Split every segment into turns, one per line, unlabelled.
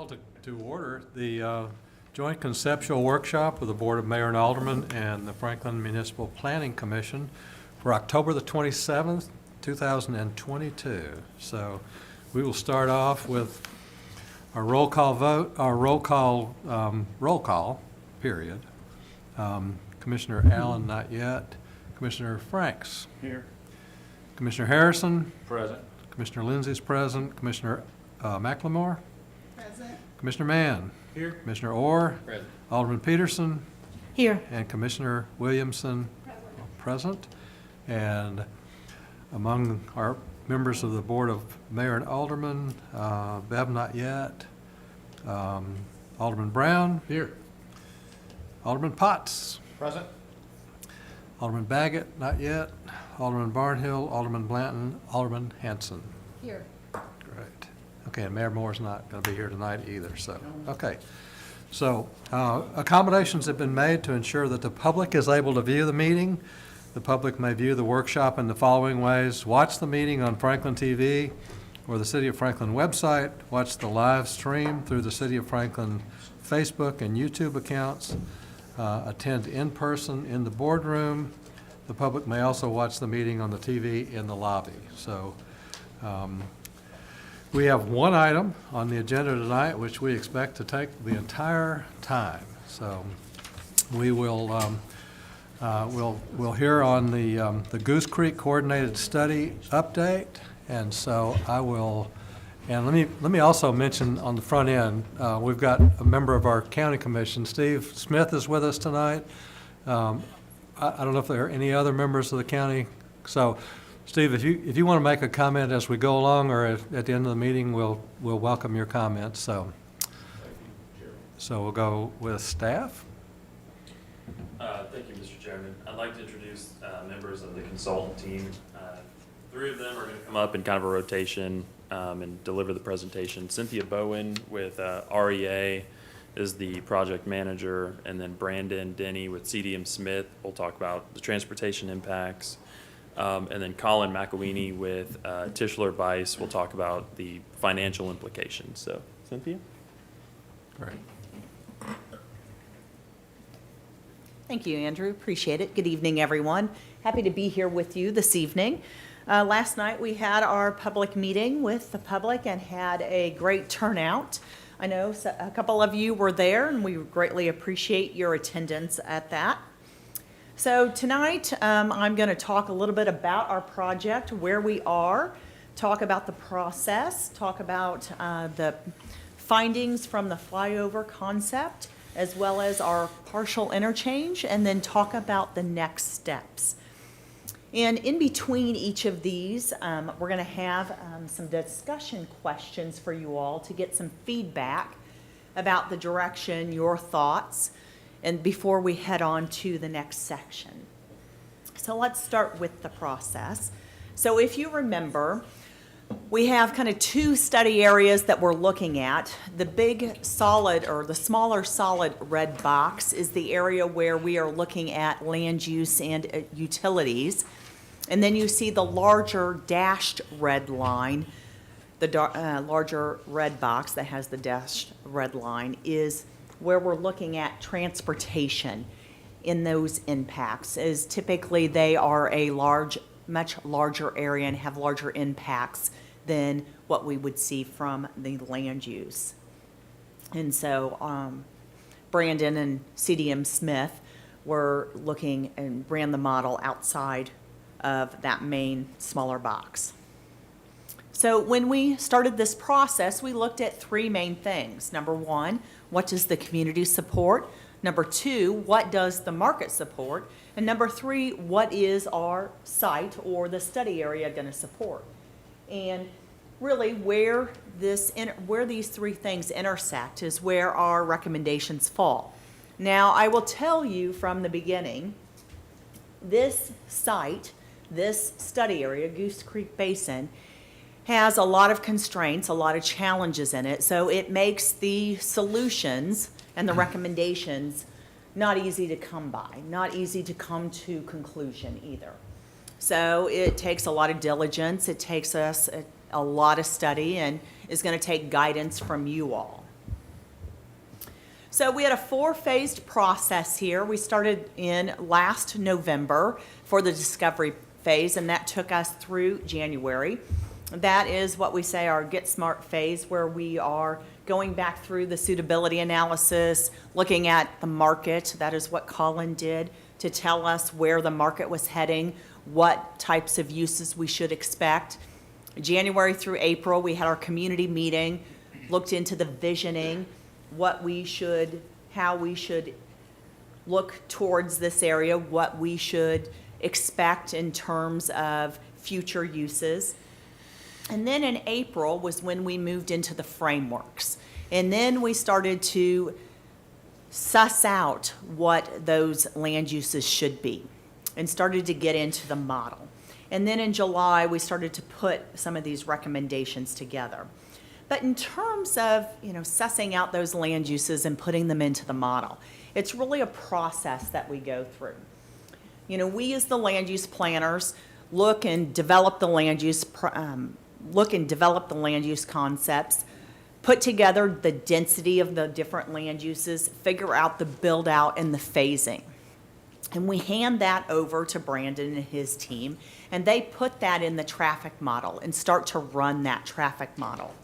call to order the joint conceptual workshop with the Board of Mayor and Aldermen and the Franklin Municipal Planning Commission for October the 27th, 2022. So we will start off with our roll call vote, our roll call, period. Commissioner Allen, not yet. Commissioner Franks.
Here.
Commissioner Harrison.
Present.
Commissioner Lindsay's present. Commissioner McLemore.
Present.
Commissioner Mann.
Here.
Commissioner Orr.
Present.
Alderman Peterson.
Here.
And Commissioner Williamson. Present. And among our members of the Board of Mayor and Aldermen, Bev not yet. Alderman Brown.
Here.
Alderman Potts.
Present.
Alderman Baggett, not yet. Alderman Barnhill, Alderman Blanton, Alderman Hanson.
Here.
Great. Okay, and Mayor Moore's not going to be here tonight either, so, okay. So, accommodations have been made to ensure that the public is able to view the meeting. The public may view the workshop in the following ways: watch the meeting on Franklin TV or the City of Franklin website, watch the live stream through the City of Franklin Facebook and YouTube accounts, attend in person in the boardroom. The public may also watch the meeting on the TV in the lobby. So we have one item on the agenda tonight which we expect to take the entire time. So we will we'll hear on the Goose Creek Coordinated Study update. And so I will, and let me also mention on the front end, we've got a member of our county commission, Steve Smith, is with us tonight. I don't know if there are any other members of the county. So, Steve, if you want to make a comment as we go along, or at the end of the meeting, we'll welcome your comments. So we'll go with staff.
Thank you, Mr. Chairman. I'd like to introduce members of the consultant team. Three of them are going to come up in kind of a rotation and deliver the presentation. Cynthia Bowen with REA is the project manager, and then Brandon Denny with CDM Smith will talk about the transportation impacts. And then Colin McElweeny with Tischler Weiss will talk about the financial implications. So, Cynthia?
Great.
Thank you, Andrew. Appreciate it. Good evening, everyone. Happy to be here with you this evening. Last night we had our public meeting with the public and had a great turnout. I know a couple of you were there, and we greatly appreciate your attendance at that. So tonight I'm going to talk a little bit about our project, where we are, talk about the process, talk about the findings from the flyover concept, as well as our partial interchange, and then talk about the next steps. And in between each of these, we're going to have some discussion questions for you all to get some feedback about the direction, your thoughts, and before we head on to the next section. So let's start with the process. So if you remember, we have kind of two study areas that we're looking at. The big solid, or the smaller solid red box, is the area where we are looking at land use and utilities. And then you see the larger dashed red line, the larger red box that has the dashed red line, is where we're looking at transportation in those impacts. As typically they are a much larger area and have larger impacts than what we would see from the land use. And so Brandon and CDM Smith were looking and ran the model outside of that main smaller box. So when we started this process, we looked at three main things. Number one, what does the community support? Number two, what does the market support? And number three, what is our site or the study area going to support? And really where these three things intersect is where our recommendations fall. Now, I will tell you from the beginning, this site, this study area, Goose Creek Basin, has a lot of constraints, a lot of challenges in it, so it makes the solutions and the recommendations not easy to come by, not easy to come to conclusion either. So it takes a lot of diligence, it takes us a lot of study, and is going to take guidance from you all. So we had a 4-phased process here. We started in last November for the discovery phase, and that took us through January. That is what we say our Get Smart phase, where we are going back through the suitability analysis, looking at the market. That is what Colin did to tell us where the market was heading, what types of uses we should expect. January through April, we had our community meeting, looked into the visioning, how we should look towards this area, what we should expect in terms of future uses. And then in April was when we moved into the frameworks. And then we started to suss out what those land uses should be and started to get into the model. And then in July, we started to put some of these recommendations together. But in terms of, sussing out those land uses and putting them into the model, it's really a process that we go through. We as the land use planners look and develop the land use concepts, put together the density of the different land uses, figure out the build out and the phasing. And we hand that over to Brandon and his team, and they put that in the traffic model and start to run that traffic model.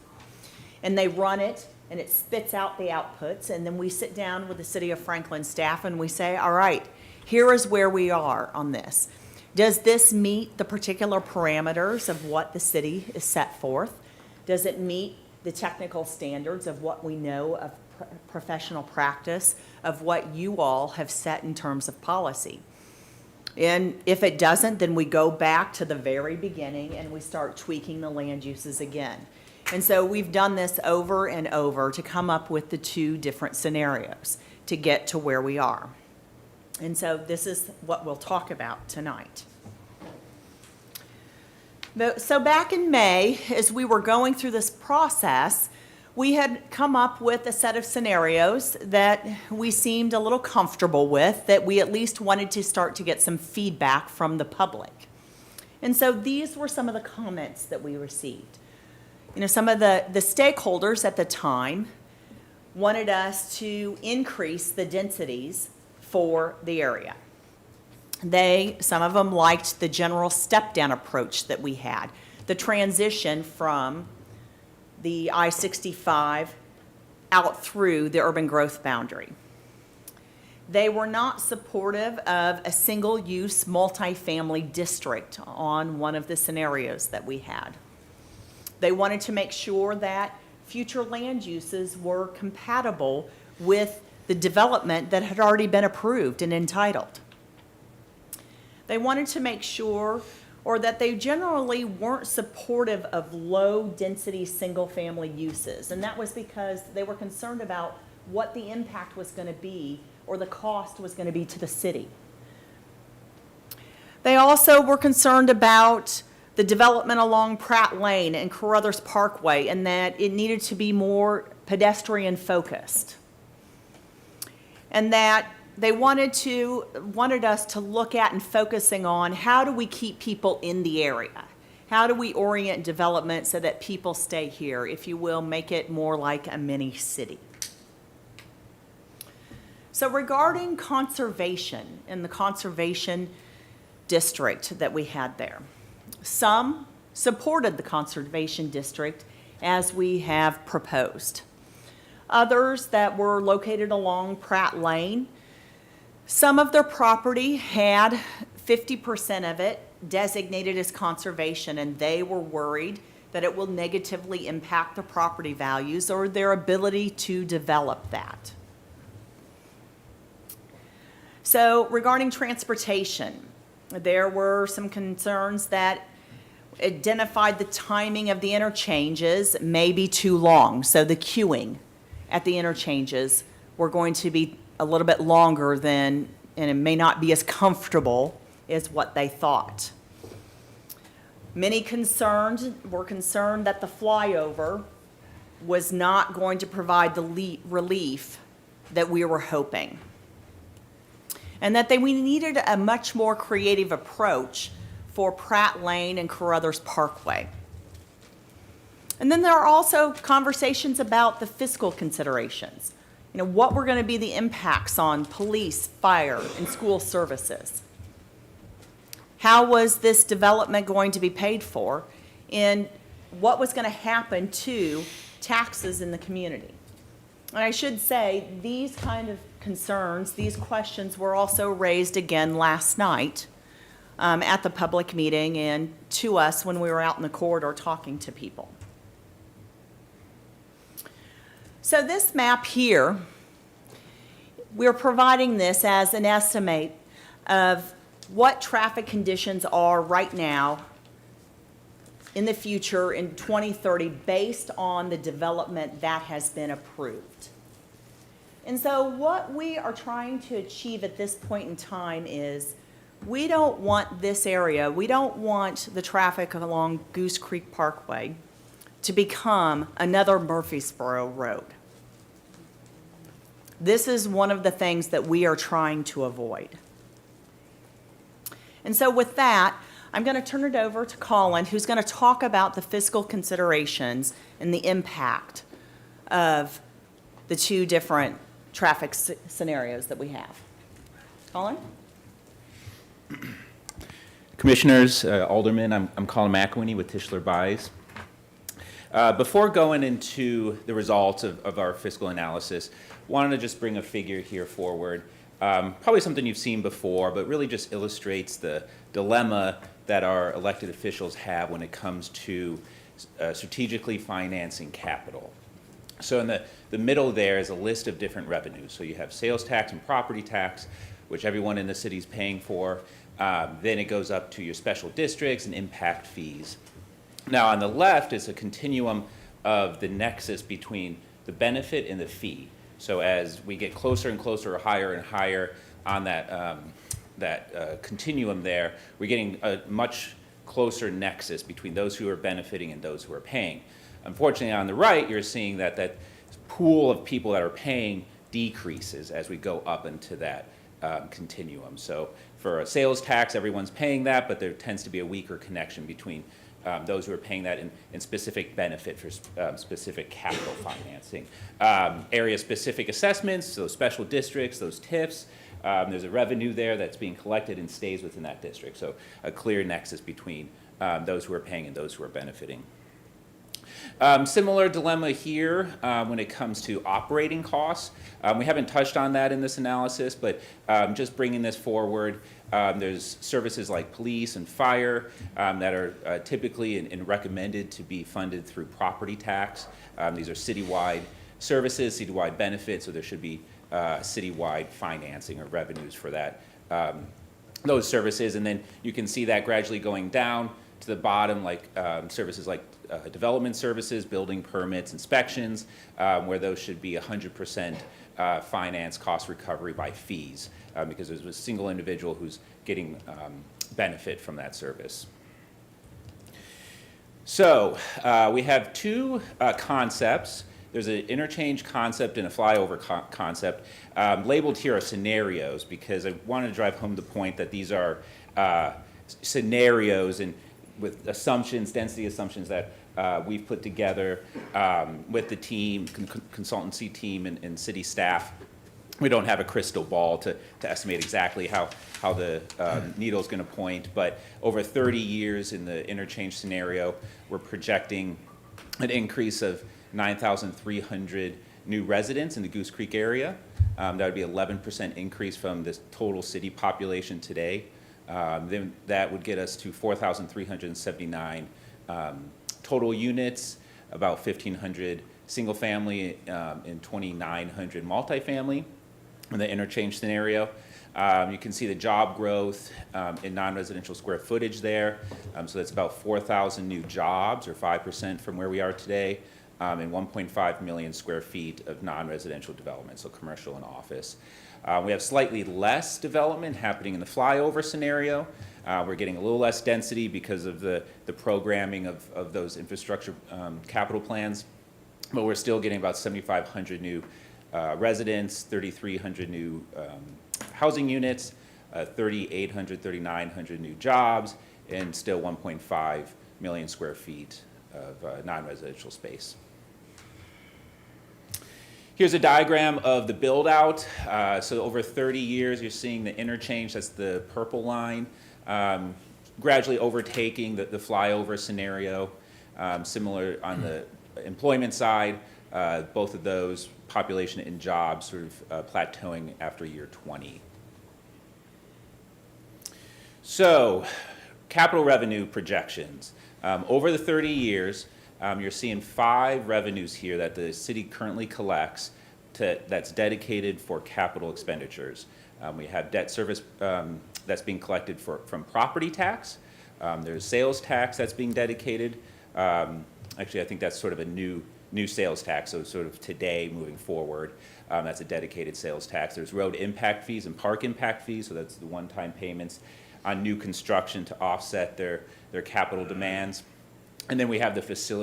And they run it, and it spits out the outputs, and then we sit down with the City of Franklin staff and we say, all right, here is where we are on this. Does this meet the particular parameters of what the city is set forth? Does it meet the technical standards of what we know of professional practice, of what you all have set in terms of policy? And if it doesn't, then we go back to the very beginning and we start tweaking the land uses again. And so we've done this over and over to come up with the 2 different scenarios to get to where we are. And so this is what we'll talk about tonight. So back in May, as we were going through this process, we had come up with a set of scenarios that we seemed a little comfortable with, that we at least wanted to start to get some feedback from the public. And so these were some of the comments that we received. Some of the stakeholders at the time wanted us to increase the densities for the area. Some of them liked the general step-down approach that we had, the transition from the I-65 out through the urban growth boundary. They were not supportive of a single-use multifamily district on one of the scenarios that we had. They wanted to make sure that future land uses were compatible with the development that had already been approved and entitled. They wanted to make sure, or that they generally weren't supportive of low-density single-family uses. And that was because they were concerned about what the impact was going to be or the cost was going to be to the city. They also were concerned about the development along Pratt Lane and Carruthers Parkway, and that it needed to be more pedestrian-focused. And that they wanted us to look at and focusing on how do we keep people in the area? How do we orient development so that people stay here, if you will, make it more like a mini city? So regarding conservation and the conservation district that we had there, some supported the conservation district as we have proposed. Others that were located along Pratt Lane, some of their property had 50% of it designated as conservation, and they were worried that it will negatively impact the property values or their ability to develop that. So regarding transportation, there were some concerns that identified the timing of the interchanges may be too long. So the queuing at the interchanges were going to be a little bit longer than, and it may not be as comfortable as what they thought. Many were concerned that the flyover was not going to provide the relief that we were hoping. And that we needed a much more creative approach for Pratt Lane and Carruthers Parkway. And then there are also conversations about the fiscal considerations. what were going to be the impacts on police, fire, and school services? How was this development going to be paid for? And what was going to happen to taxes in the community? And I should say, these kind of concerns, these questions were also raised again last night at the public meeting and to us when we were out in the corridor talking to people. So this map here, we're providing this as an estimate of what traffic conditions are right now in the future in 2030 based on the development that has been approved. And so what we are trying to achieve at this point in time is we don't want this area, we don't want the traffic along Goose Creek Parkway to become another Murfreesboro Road. This is one of the things that we are trying to avoid. And so with that, I'm going to turn it over to Colin, who's going to talk about the fiscal considerations and the impact of the two different traffic scenarios that we have. Colin?
Commissioners, Aldermen, I'm Colin McElwee with Tischler Buys. Before going into the results of our fiscal analysis, wanted to just bring a figure here forward. Probably something you've seen before, but really just illustrates the dilemma that our elected officials have when it comes to strategically financing capital. So in the middle there is a list of different revenues. So you have sales tax and property tax, which everyone in the city is paying for. Then it goes up to your special districts and impact fees. Now on the left is a continuum of the nexus between the benefit and the fee. So as we get closer and closer, or higher and higher on that continuum there, we're getting a much closer nexus between those who are benefiting and those who are paying. Unfortunately, on the right, you're seeing that pool of people that are paying decreases as we go up into that continuum. So for a sales tax, everyone's paying that, but there tends to be a weaker connection between those who are paying that and specific benefit for specific capital financing. Area-specific assessments, so special districts, those TIFs, there's a revenue there that's being collected and stays within that district. So a clear nexus between those who are paying and those who are benefiting. Similar dilemma here when it comes to operating costs. We haven't touched on that in this analysis, but just bringing this forward, there's services like police and fire that are typically and recommended to be funded through property tax. These are citywide services, citywide benefits, so there should be citywide financing or revenues for that, those services. And then you can see that gradually going down to the bottom, like services like development services, building permits, inspections, where those should be 100% finance cost recovery by fees, because there's a single individual who's getting benefit from that service. So we have two concepts. There's an interchange concept and a flyover concept. Labeled here are scenarios because I wanted to drive home the point that these are scenarios and with assumptions, density assumptions that we've put together with the team, consultancy team and city staff. We don't have a crystal ball to estimate exactly how the needle is going to point, but over 30 years in the interchange scenario, we're projecting an increase of 9,300 new residents in the Goose Creek area. That would be 11% increase from the total city population today. Then that would get us to 4,379 total units, about 1,500 single family and 2,900 multifamily in the interchange scenario. You can see the job growth in non-residential square footage there. So that's about 4,000 new jobs, or 5% from where we are today, and 1.5 million square feet of non-residential development, so commercial and office. We have slightly less development happening in the flyover scenario. We're getting a little less density because of the programming of those infrastructure capital plans, but we're still getting about 7,500 new residents, 3,300 new housing units, 3,800, 3,900 new jobs, and still 1.5 million square feet of non-residential space. Here's a diagram of the build-out. So over 30 years, you're seeing the interchange, that's the purple line, gradually overtaking the flyover scenario. Similar on the employment side, both of those, population and jobs sort of plateauing after year 20. So, capital revenue projections. Over the 30 years, you're seeing 5 revenues here that the city currently collects that's dedicated for capital expenditures. We have debt service that's being collected from property tax. There's sales tax that's being dedicated. Actually, I think that's sort of a new sales tax, so sort of today moving forward. That's a dedicated sales tax. There's road impact fees and park impact fees, so that's the one-time payments on new construction to offset their capital demands. And then we have the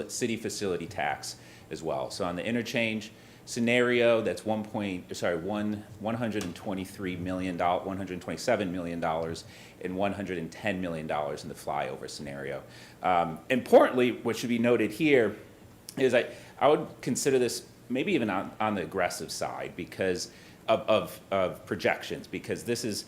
city facility tax as well. So on the interchange scenario, that's $123 million, $127 million, and $110 million in the flyover scenario. Importantly, what should be noted here is I would consider this maybe even on the aggressive side because of projections, because this is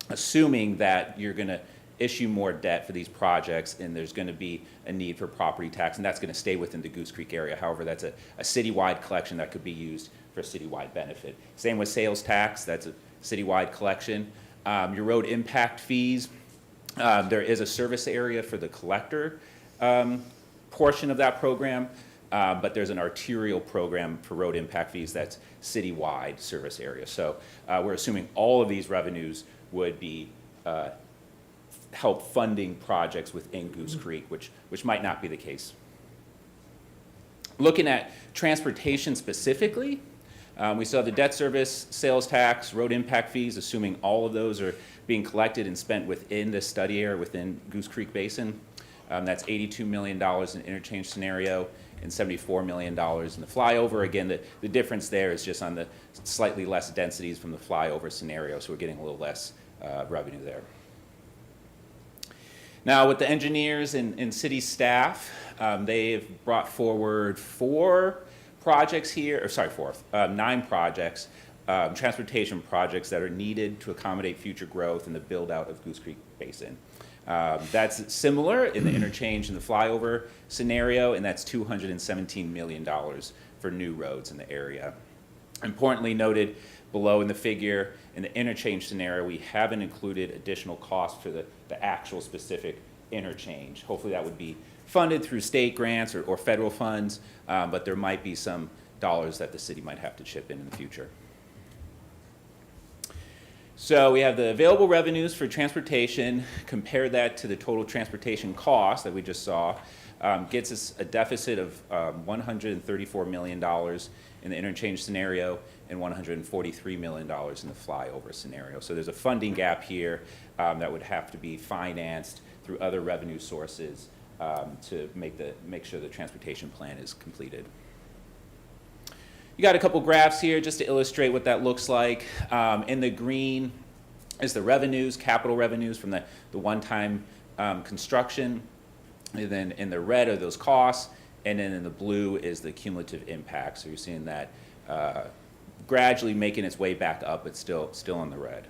assuming that you're going to issue more debt for these projects and there's going to be a need for property tax, and that's going to stay within the Goose Creek area. However, that's a citywide collection that could be used for citywide benefit. Same with sales tax, that's a citywide collection. Your road impact fees, there is a service area for the collector portion of that program, but there's an arterial program for road impact fees that's citywide service area. So we're assuming all of these revenues would be help funding projects within Goose Creek, which might not be the case. Looking at transportation specifically, we still have the debt service, sales tax, road impact fees, assuming all of those are being collected and spent within this study area, within Goose Creek Basin. That's $82 million in interchange scenario and $74 million in the flyover. Again, the difference there is just on the slightly less densities from the flyover scenario, so we're getting a little less revenue there. Now, with the engineers and city staff, they've brought forward 9 projects, transportation projects that are needed to accommodate future growth and the build-out of Goose Creek Basin. That's similar in the interchange and the flyover scenario, and that's $217 million for new roads in the area. Importantly noted below in the figure, in the interchange scenario, we haven't included additional costs for the actual specific interchange. Hopefully that would be funded through state grants or federal funds, but there might be some dollars that the city might have to chip in the future. So we have the available revenues for transportation, compare that to the total transportation cost that we just saw, gets us a deficit of $134 million in the interchange scenario and $143 million in the flyover scenario. So there's a funding gap here that would have to be financed through other revenue sources to make sure the transportation plan is completed. You got a couple graphs here just to illustrate what that looks like. In the green is the revenues, capital revenues from the one-time construction. And then in the red are those costs. And then in the blue is the cumulative impact. So you're seeing that gradually making its way back up, but still in the red.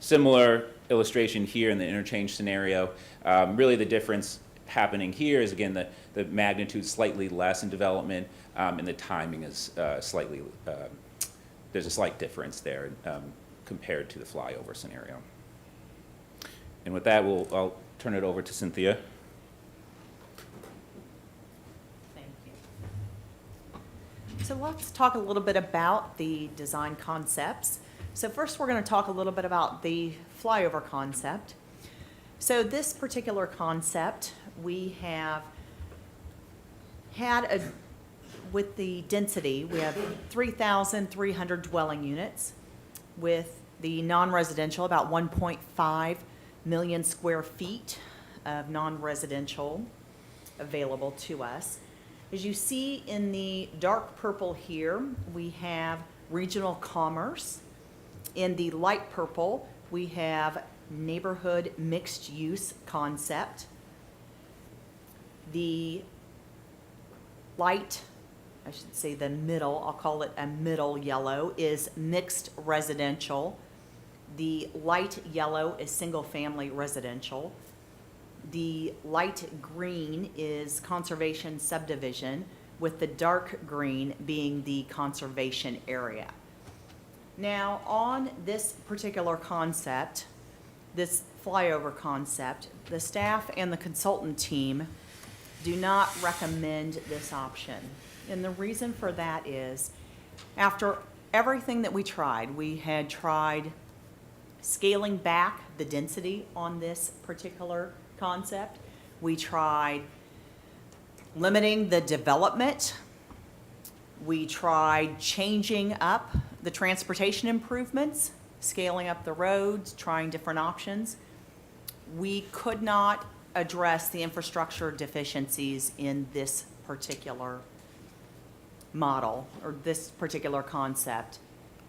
Similar illustration here in the interchange scenario. Really the difference happening here is, again, the magnitude slightly less in development, and the timing is slightly, there's a slight difference there compared to the flyover scenario. And with that, I'll turn it over to Cynthia.
Thank you. So let's talk a little bit about the design concepts. So first, we're going to talk a little bit about the flyover concept. So this particular concept, we have had with the density, we have 3,300 dwelling units, with the non-residential, about 1.5 million square feet of non-residential available to us. As you see in the dark purple here, we have regional commerce. In the light purple, we have neighborhood mixed use concept. The light I should say the middle, I'll call it a middle yellow, is mixed residential. The light yellow is single-family residential. The light green is conservation subdivision, with the dark green being the conservation area. Now, on this particular concept, this flyover concept, the staff and the consultant team do not recommend this option. And the reason for that is, after everything that we had tried scaling back the density on this particular concept. We tried limiting the development. We tried changing up the transportation improvements, scaling up the roads, trying different options. We could not address the infrastructure deficiencies in this particular model or this particular concept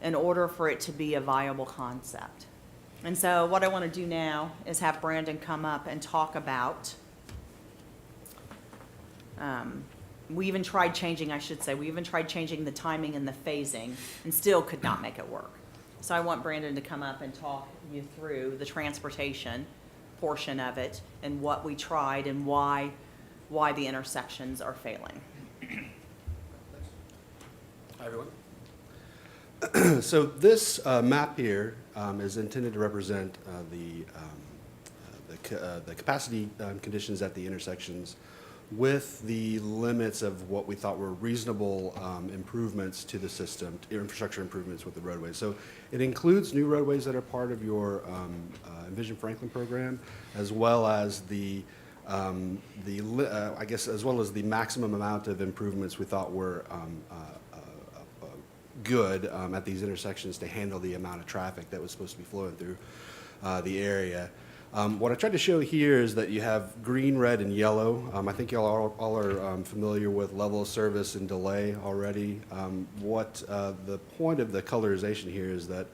in order for it to be a viable concept. And so what I want to do now is have Brandon come up and talk about, we even tried changing the timing and the phasing and still could not make it work. So I want Brandon to come up and talk you through the transportation portion of it and what we tried and why the intersections are failing.
Hi, everyone. So this map here is intended to represent the capacity conditions at the intersections with the limits of what we thought were reasonable improvements to the system, infrastructure improvements with the roadways. So it includes new roadways that are part of your Envision Franklin program, as well as I guess, as well as the maximum amount of improvements we thought were good at these intersections to handle the amount of traffic that was supposed to be flowing through the area. What I tried to show here is that you have green, red, and yellow. I think y'all all are familiar with level of service and delay already. The point of the colorization here is that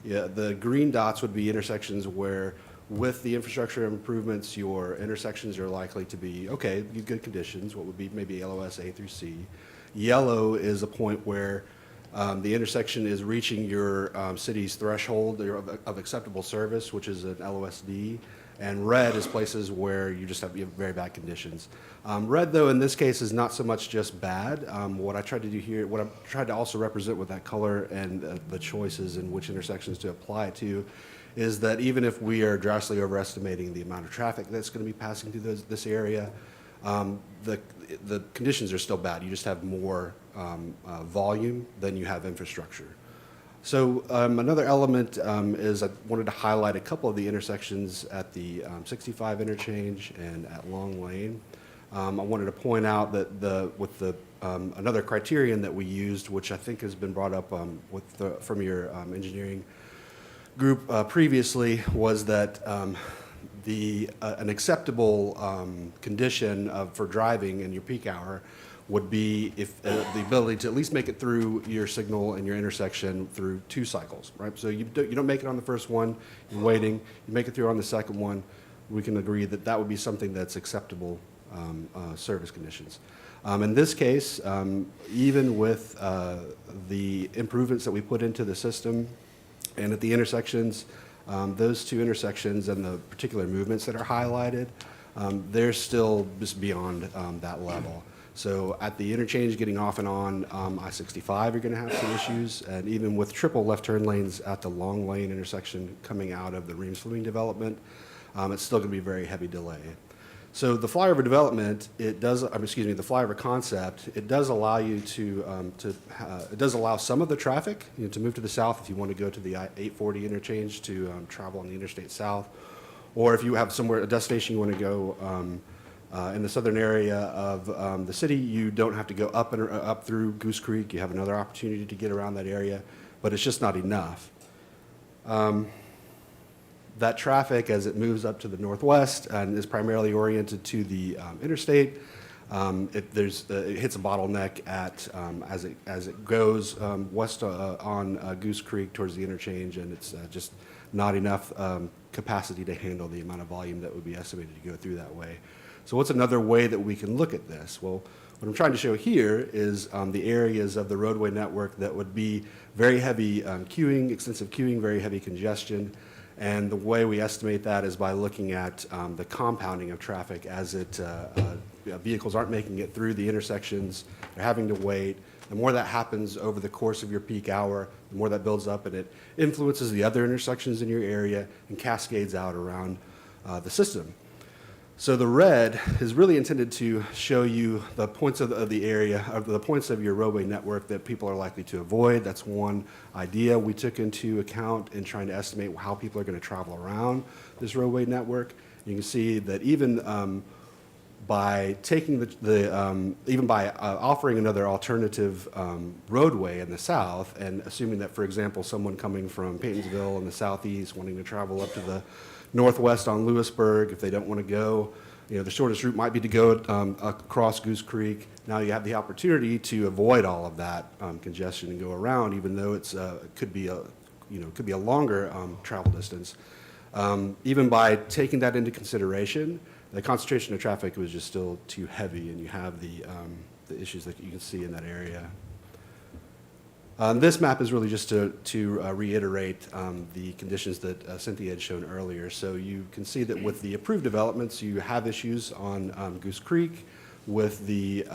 the green dots would be intersections where, with the infrastructure improvements, your intersections are likely to be, okay, good conditions, what would be maybe LOS A through C. Yellow is a point where the intersection is reaching your city's threshold of acceptable service, which is an LOSD, and red is places where you have very bad conditions. Red, though, in this case is not so much just bad. What I tried to do here, what I tried to also represent with that color and the choices in which intersections to apply it to, is that even if we are drastically overestimating the amount of traffic that's going to be passing through this area, the conditions are still bad. You just have more volume than you have infrastructure. So another element is I wanted to highlight a couple of the intersections at the 65 interchange and at Long Lane. I wanted to point out that another criterion that we used, which I think has been brought up from your engineering group previously, was that an acceptable condition for driving in your peak hour would be if the ability to at least make it through your signal and your intersection through 2 cycles, right? So you don't make it on the first one, you're waiting, you make it through on the second one, we can agree that that would be something that's acceptable service conditions. In this case, even with the improvements that we put into the system and at the intersections, those 2 intersections and the particular movements that are highlighted, they're still just beyond that level. So at the interchange getting off and on I-65, you're going to have some issues. And even with triple left turn lanes at the Long Lane intersection coming out of the Reams Fleming development, it's still going to be very heavy delay. So the flyover development, the flyover concept, it does allow you it does allow some of the traffic to move to the south if you want to go to the I-840 interchange to travel on the Interstate South, or if you have a destination you want to go in the southern area of the city, you don't have to go up through Goose Creek. You have another opportunity to get around that area, but it's just not enough. That traffic, as it moves up to the northwest and is primarily oriented to the interstate, it hits a bottleneck as it goes west on Goose Creek towards the interchange, and it's just not enough capacity to handle the amount of volume that would be estimated to go through that way. So what's another way that we can look at this? Well, what I'm trying to show here is the areas of the roadway network that would be very heavy queuing, extensive queuing, very heavy congestion. And the way we estimate that is by looking at the compounding of traffic as vehicles aren't making it through the intersections, they're having to wait. The more that happens over the course of your peak hour, the more that builds up, and it influences the other intersections in your area and cascades out around the system. So the red is really intended to show you the points of the area, of the points of your roadway network that people are likely to avoid. That's one idea we took into account in trying to estimate how people are going to travel around this roadway network. You can see that even by taking even by offering another alternative roadway in the south, and assuming that, for example, someone coming from Paytonsville in the southeast wanting to travel up to the northwest on Lewisburg, if they don't want to go, the shortest route might be to go across Goose Creek. Now you have the opportunity to avoid all of that congestion and go around, even though it could be a longer travel distance. Even by taking that into consideration, the concentration of traffic was just still too heavy, and you have the issues that you can see in that area. This map is really just to reiterate the conditions that Cynthia had shown earlier. So you can see that with the approved developments, you have issues on Goose Creek with the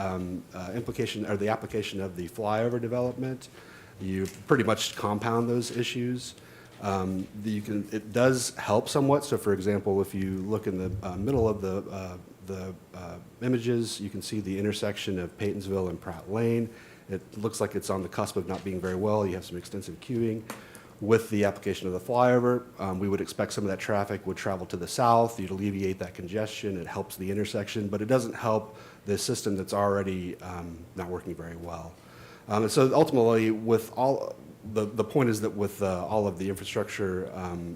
implication or the application of the flyover development. You pretty much compound those issues. It does help somewhat. So, for example, if you look in the middle of the images, you can see the intersection of Paytonsville and Pratt Lane. It looks like it's on the cusp of not being very well. You have some extensive queuing. With the application of the flyover, we would expect some of that traffic would travel to the south. You'd alleviate that congestion. It helps the intersection, but it doesn't help the system that's already not working very well. And so ultimately, with all the point is that with all of the infrastructure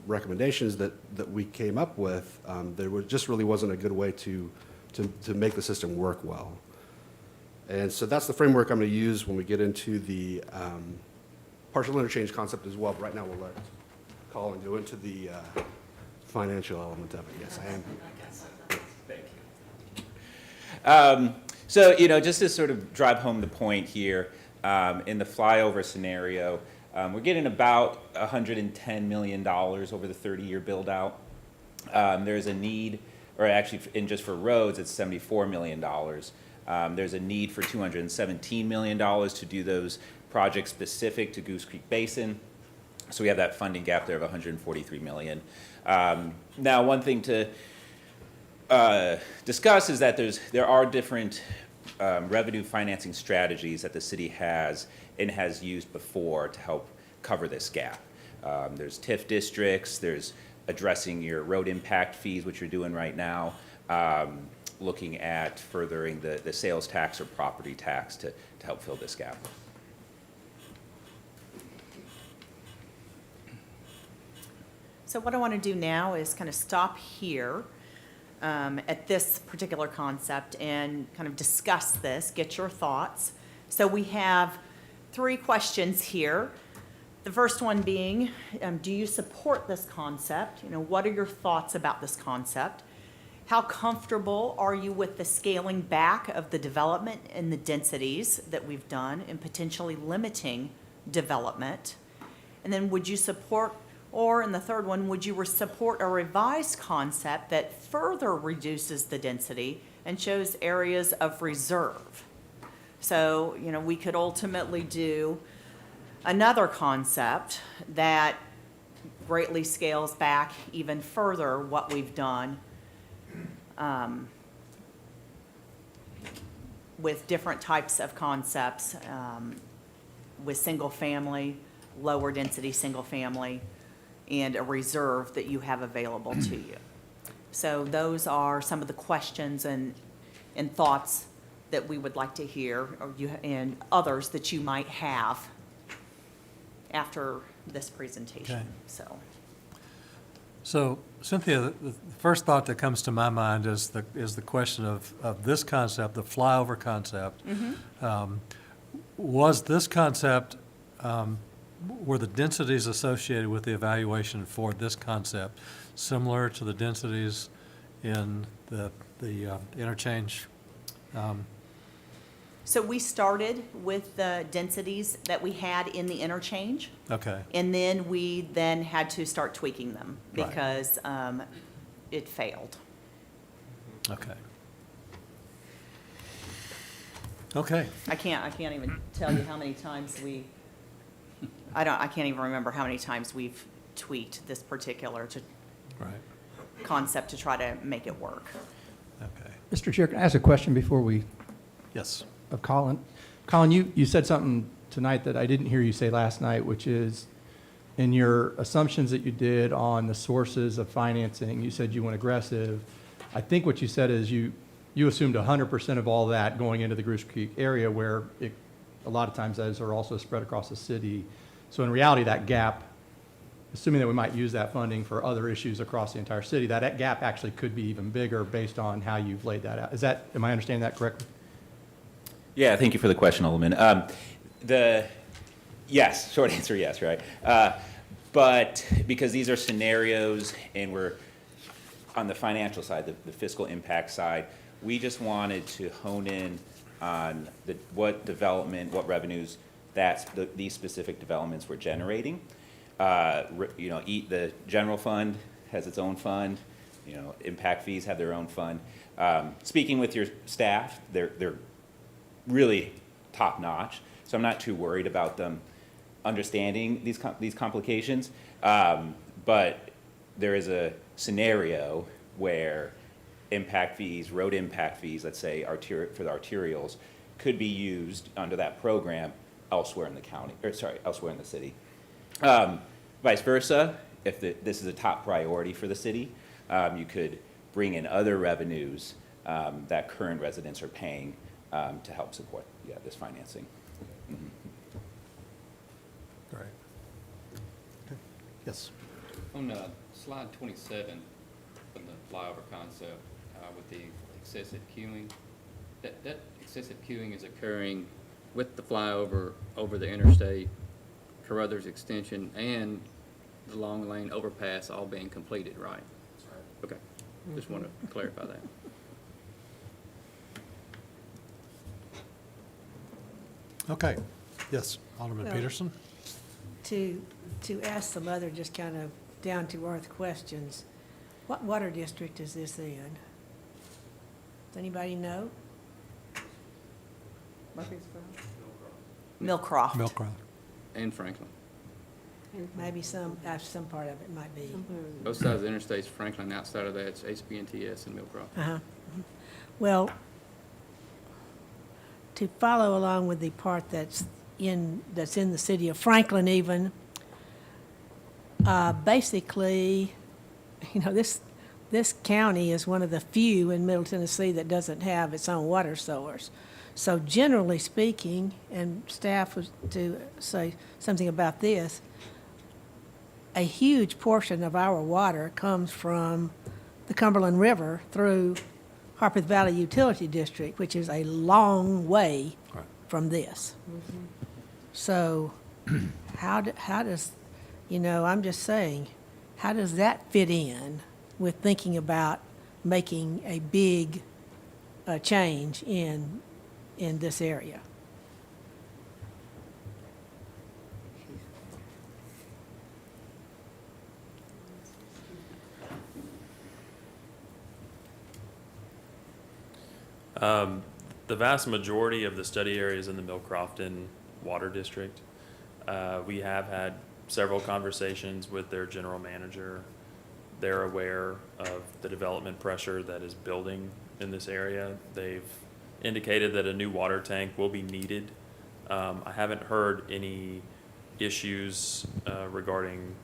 recommendations that we came up with, just really wasn't a good way to make the system work well. And so that's the framework I'm going to use when we get into the partial interchange concept as well. But right now, we'll let Colin go into the financial element of it. Yes, I am.
So, just to sort of drive home the point here, in the flyover scenario, we're getting about $110 million over the 30-year build-out. There's a need, or actually, just for roads, it's $74 million. There's a need for $217 million to do those projects specific to Goose Creek Basin. So we have that funding gap there of $143 million. Now, one thing to discuss is that there are different revenue financing strategies that the city has and has used before to help cover this gap. There's TIF districts, there's addressing your road impact fees, which you're doing right now, looking at furthering the sales tax or property tax to help fill this gap.
So what I want to do now is kind of stop here at this particular concept and kind of discuss this, get your thoughts. So we have 3 questions here. The first one being, do you support this concept? What are your thoughts about this concept? How comfortable are you with the scaling back of the development and the densities that we've done and potentially limiting development? And then would you support, or in the third one, would you support a revised concept that further reduces the density and shows areas of reserve? So, we could ultimately do another concept that greatly scales back even further what we've done with different types of concepts, with single family, lower density single family, and a reserve that you have available to you. So those are some of the questions and thoughts that we would like to hear, and others that you might have after this presentation.
Okay. So Cynthia, the first thought that comes to my mind is the question of this concept, the flyover concept. Was this concept were the densities associated with the evaluation for this concept similar to the densities in the interchange?
So we started with the densities that we had in the interchange,
Okay,
and then we had to start tweaking them
Right.
because it failed.
okay. Okay,
I can't even tell you how many times I can't even remember how many times we've tweaked this particular
right,
concept to try to make it work.
okay.
Mr. Chair, can I ask a question before we,
Yes,
of Colin? Colin, you said something tonight that I didn't hear you say last night, which is in your assumptions that you did on the sources of financing, you said you went aggressive. I think what you said is you assumed 100% of all that going into the Goose Creek area where a lot of times those are also spread across the city. So in reality, that gap, assuming that we might use that funding for other issues across the entire city, that gap actually could be even bigger based on how you've laid that out. Am I understanding that correctly?
Yeah, thank you for the question, Alderman. Yes, short answer, yes, right? But because these are scenarios and we're on the financial side, the fiscal impact side, we just wanted to hone in on what development, what revenues these specific developments were generating. The general fund has its own fund, impact fees have their own fund. Speaking with your staff, they're really top notch, so I'm not too worried about them understanding these complications. But there is a scenario where impact fees, road impact fees, let's say for the arterials, could be used under that program elsewhere in the county, elsewhere in the city. Vice versa, if this is a top priority for the city, you could bring in other revenues that current residents are paying to help support this financing. Mhm.
great. Okay. Yes,
On slide 27, from the flyover concept with the excessive queuing, that excessive queuing is occurring with the flyover over the interstate, Carruthers Extension, and the long lane overpass all being completed, right?
That's right.
Okay, just want to clarify that.
okay. Yes, Alderman
Well-
Peterson?
To ask some other just kind of down-to-earth questions, what water district is this in? Does anybody know?
Millcroft.
Millcroft.
And Franklin.
Maybe some part of it might be.
Both sides of the interstate's Franklin, outside of that, it's HB&TS and Millcroft.
Uh-huh. Well, to follow along with the part that's in the city of Franklin even, basically, this county is one of the few in Middle Tennessee that doesn't have its own water source. So generally speaking, and staff was to say something about this, a huge portion of our water comes from the Cumberland River through Harpeth Valley Utility District, which is a long way
Right.
from this. So how does, I'm just saying, how does that fit in with thinking about making a big change in this area?
The vast majority of the study area is in the Millcrofton Water District. We have had several conversations with their general manager. They're aware of the development pressure that is building in this area. They've indicated that a new water tank will be needed. I haven't heard any issues regarding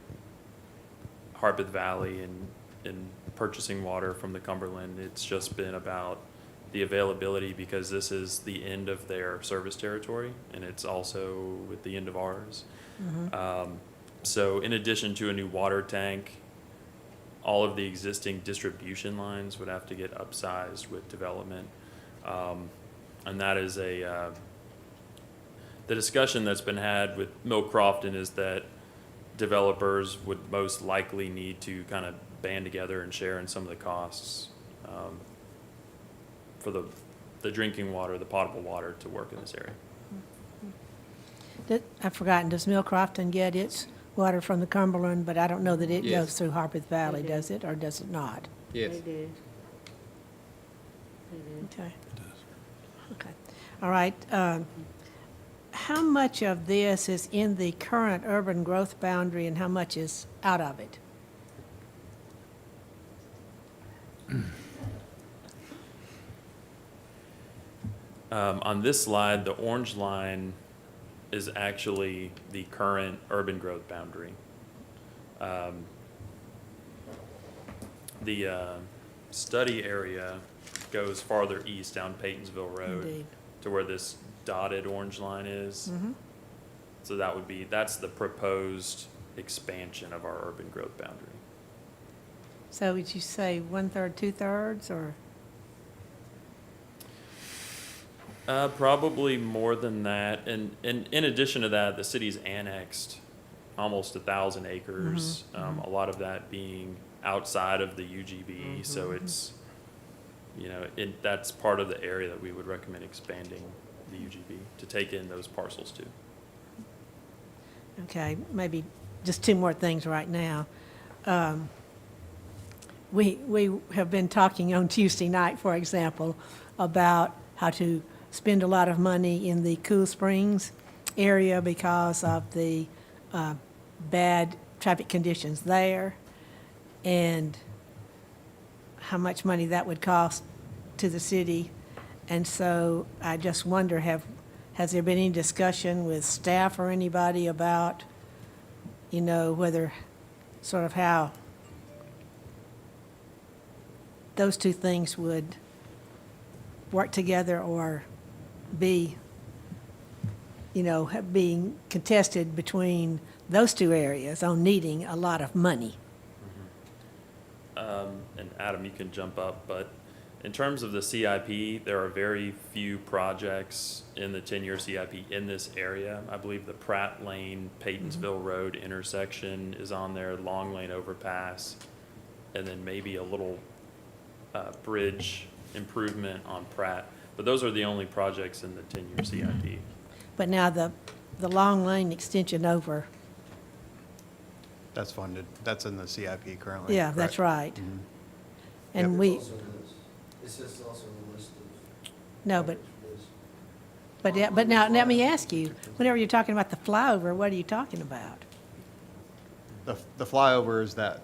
Harpeth Valley and purchasing water from the Cumberland. It's just been about the availability because this is the end of their service territory and it's also at the end of ours. So in addition to a new water tank, all of the existing distribution lines would have to get upsized with development. And that the discussion that's been had with Mill Crofton is that developers would most likely need to kind of band together and share in some of the costs for the drinking water, the potable water to work in this area.
I've forgotten, does Mill Crofton get its water from the Cumberland? But I don't know that it
Yes.
goes through Harpeth Valley,
They do.
does it, or does it not?
Yes.
They do. They do.
Okay. Okay. All right. How much of this is in the current urban growth boundary and how much is out of it?
On this slide, the orange line is actually the current urban growth boundary. The study area goes farther east down Paytonsville Road
Indeed.
to where this dotted orange line is. So that would be, that's the proposed expansion of our urban growth boundary.
So would you say 1/3, 2/3, or?
Probably more than that. And in addition to that, the city's annexed almost 1,000 acres, a lot of that being outside of the UGB. So it's, you know, that's part of the area that we would recommend expanding the UGB to take in those parcels too.
Okay, maybe just two more things right now. We have been talking on Tuesday night, for example, about how to spend a lot of money in the Cool Springs area because of the bad traffic conditions there, and how much money that would cost to the city. And so I just wonder, has there been any discussion with staff or anybody about, you know, whether, sort of how those two things would work together or be, you know, being contested between those two areas on needing a lot of money?
And Adam, you can jump up, but in terms of the CIP, there are very few projects in the 10-year CIP in this area. I believe the Pratt Lane, Paytonsville Road intersection is on there, Long Lane overpass, and then maybe a little bridge improvement on Pratt. But those are the only projects in the 10-year CIP.
But now the Long Lane extension over,
That's funded. That's in the CIP currently.
yeah, that's
correct?
right. And we,
It's just also a list of.
no, but yeah, but now, let me ask you, whenever you're talking about the flyover, what are you talking about?
The flyover is that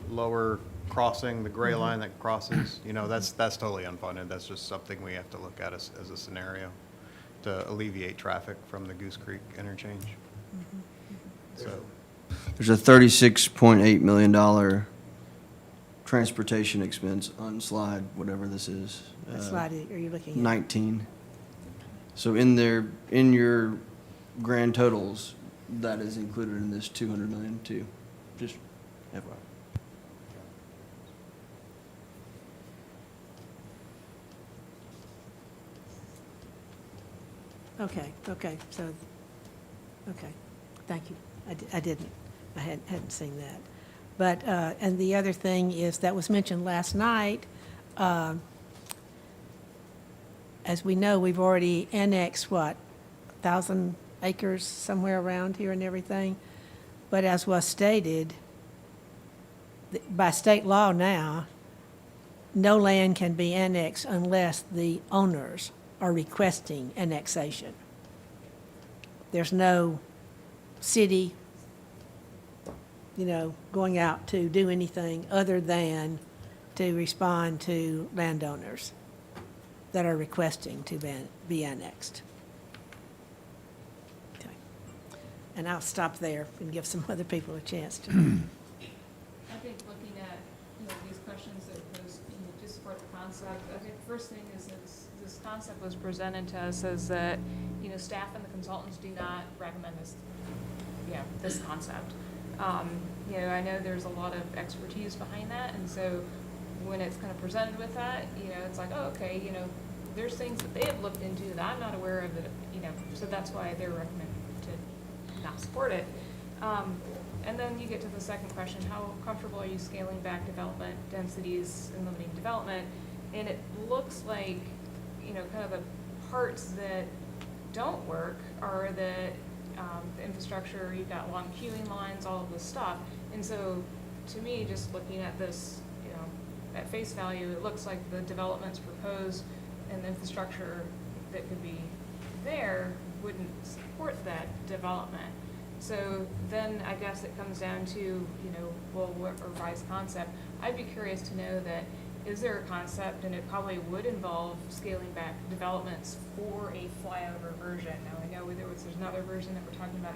lower crossing, the gray line that crosses, you know, that's totally unfunded. That's just something we have to look at as a scenario to alleviate traffic from the Goose Creek interchange. So,
There's a $36.8 million transportation expense on slide, whatever this is.
What slide are you looking at?
19. So in your grand totals, that is included in this 200 million too, just FYI.
Okay, so, okay, thank you. I didn't, I hadn't seen that. But, and the other thing is, that was mentioned last night, as we know, we've already annexed, 1,000 acres somewhere around here and everything? But as was stated, by state law now, no land can be annexed unless the owners are requesting annexation. There's no city, you know, going out to do anything other than to respond to landowners that are requesting to be annexed. Okay. And I'll stop there and give some other people a chance to.
I think looking at, you know, these questions that those, you know, just for the concept, I think the first thing is that this concept was presented to us as that, you know, staff and the consultants do not recommend this, you know, this concept. You know, I know there's a lot of expertise behind that, and so when it's kind of presented with that, you know, it's like, oh, okay, you know, there's things that they have looked into that I'm not aware of that, you know, so that's why they're recommending to not support it. And then you get to the second question, how comfortable are you scaling back development densities and limiting development? And it looks like, you know, kind of the parts that don't work are the infrastructure, you've got long queuing lines, all of this stuff. And so, to me, just looking at this, you know, at face value, it looks like the developments proposed and the infrastructure that could be there wouldn't support that development. So then I guess it comes down to, you know, well, what revised concept? I'd be curious to know that, is there a concept, and it probably would involve scaling back developments for a flyover version. Now, I know there's another version that we're talking about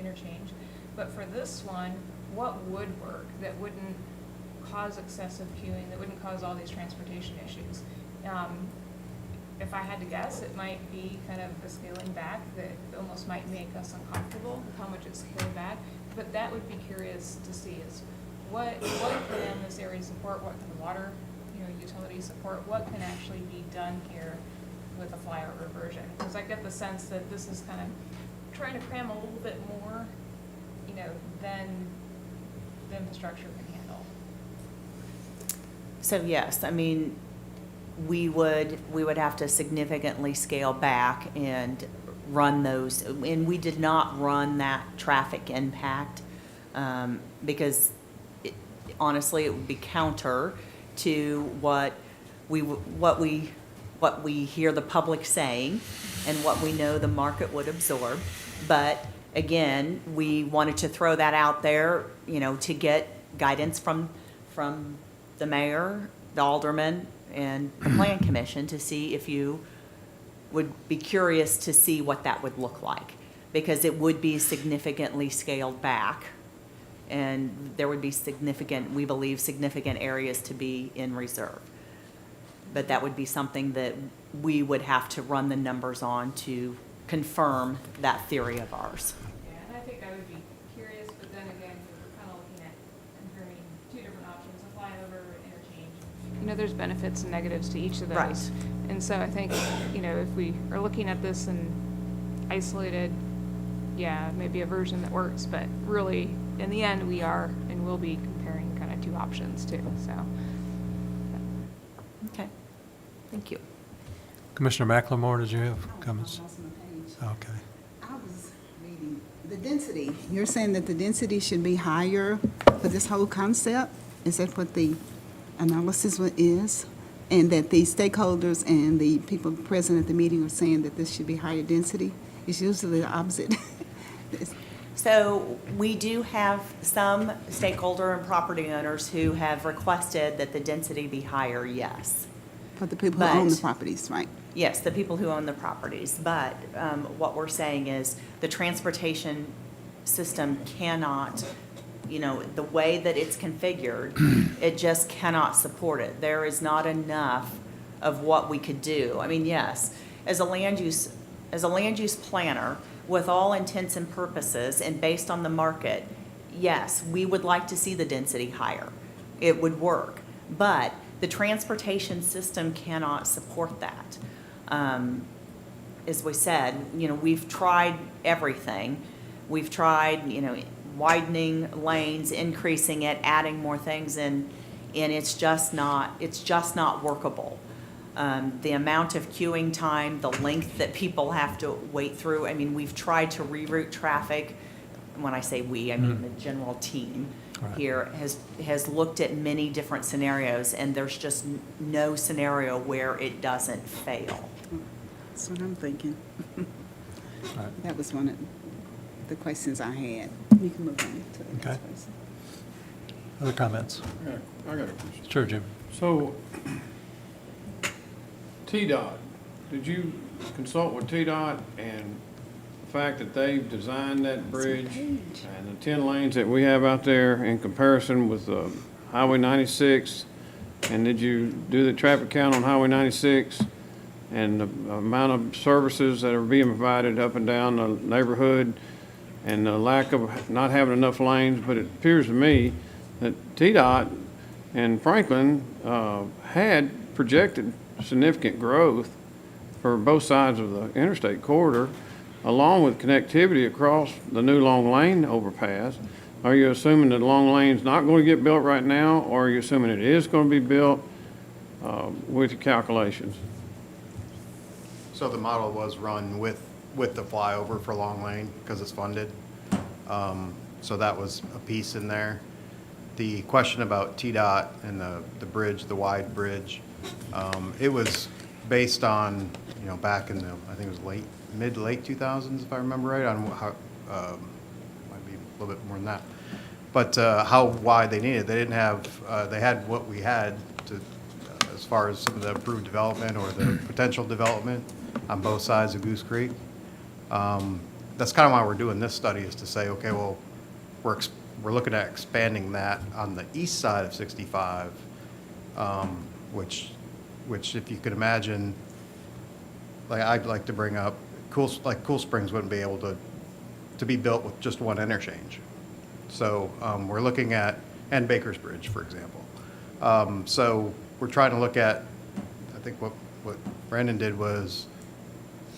interchange, but for this one, what would work that wouldn't cause excessive queuing, that wouldn't cause all these transportation issues? If I had to guess, it might be kind of a scaling back that almost might make us uncomfortable with how much it's scaled back. But that would be curious to see is what can this area support, what can the water, you know, utility support, what can actually be done here with a flyover version? Because I get the sense that this is kind of trying to cram a little bit more, you know, than the infrastructure can handle.
So yes, I mean, we would have to significantly scale back and run those, and we did not run that traffic impact, because honestly, it would be counter to what we hear the public saying and what we know the market would absorb. But again, we wanted to throw that out there, you know, to get guidance from the mayor, the alderman, and the plan commission to see if you would be curious to see what that would look like. Because it would be significantly scaled back, and there would be significant, we believe, significant areas to be in reserve. But that would be something that we would have to run the numbers on to confirm that theory of ours.
Yeah, and I think I would be curious, but then again, we're kind of looking at comparing two different options, a flyover and interchange. You know, there's benefits and negatives to each of those.
Right.
And so I think, you know, if we are looking at this in isolated, yeah, maybe a version that works, but really, in the end, we are and will be comparing kind of two options too, so.
Okay, thank you.
Commissioner McLemore, did you have comments? Okay.
I was reading, the density, you're saying that the density should be higher for this whole concept? Is that what the analysis is? And that the stakeholders and the people present at the meeting are saying that this should be higher density? It's usually the opposite.
So we do have some stakeholder and property owners who have requested that the density be higher, yes.
For the people who own the
But-
properties, right?
Yes, the people who own the properties, but what we're saying is the transportation system cannot, you know, the way that it's configured, it just cannot support it. There is not enough of what we could do. I mean, yes, as a land use planner, with all intents and purposes and based on the market, yes, we would like to see the density higher. It would work, but the transportation system cannot support that. As we said, you know, we've tried everything. We've tried, you know, widening lanes, increasing it, adding more things, and it's just not workable. The amount of queuing time, the length that people have to wait through. I mean, we've tried to reroute traffic. When I say we, I mean the general team
Right.
here has looked at many different scenarios, and there's just no scenario where it doesn't fail.
That's what I'm thinking.
Right.
That was one of the questions I had. You can move on to the
Okay.
next person.
Other comments?
I got a question.
Sure, Jim.
So, TDOT, did you consult with TDOT and the fact that they've designed that bridge and the 10 lanes that we have out there in comparison with Highway 96? And did you do the traffic count on Highway 96 and the amount of services that are being provided up and down the neighborhood and the lack of not having enough lanes? But it appears to me that TDOT and Franklin had projected significant growth for both sides of the interstate corridor, along with connectivity across the new Long Lane overpass. Are you assuming that Long Lane's not going to get built right now, or are you assuming it is going to be built with your calculations?
So the model was run with the flyover for Long Lane because it's funded. So that was a piece in there. The question about TDOT and the bridge, the wide bridge, it was based on, you know, back in the, I think it was mid-late 2000s, if I remember right, on how, might be a little bit more than that. But how wide they needed. They didn't have, they had what we had to, as far as some of the approved development or the potential development on both sides of Goose Creek. That's kind of why we're doing this study, is to say, okay, well, we're looking at expanding that on the east side of 65, which if you could imagine, like I'd like to bring up, Cool Springs wouldn't be able to be built with just one interchange. So we're looking at, and Baker's Bridge, for example. So we're trying to look at, I think what Brandon did was,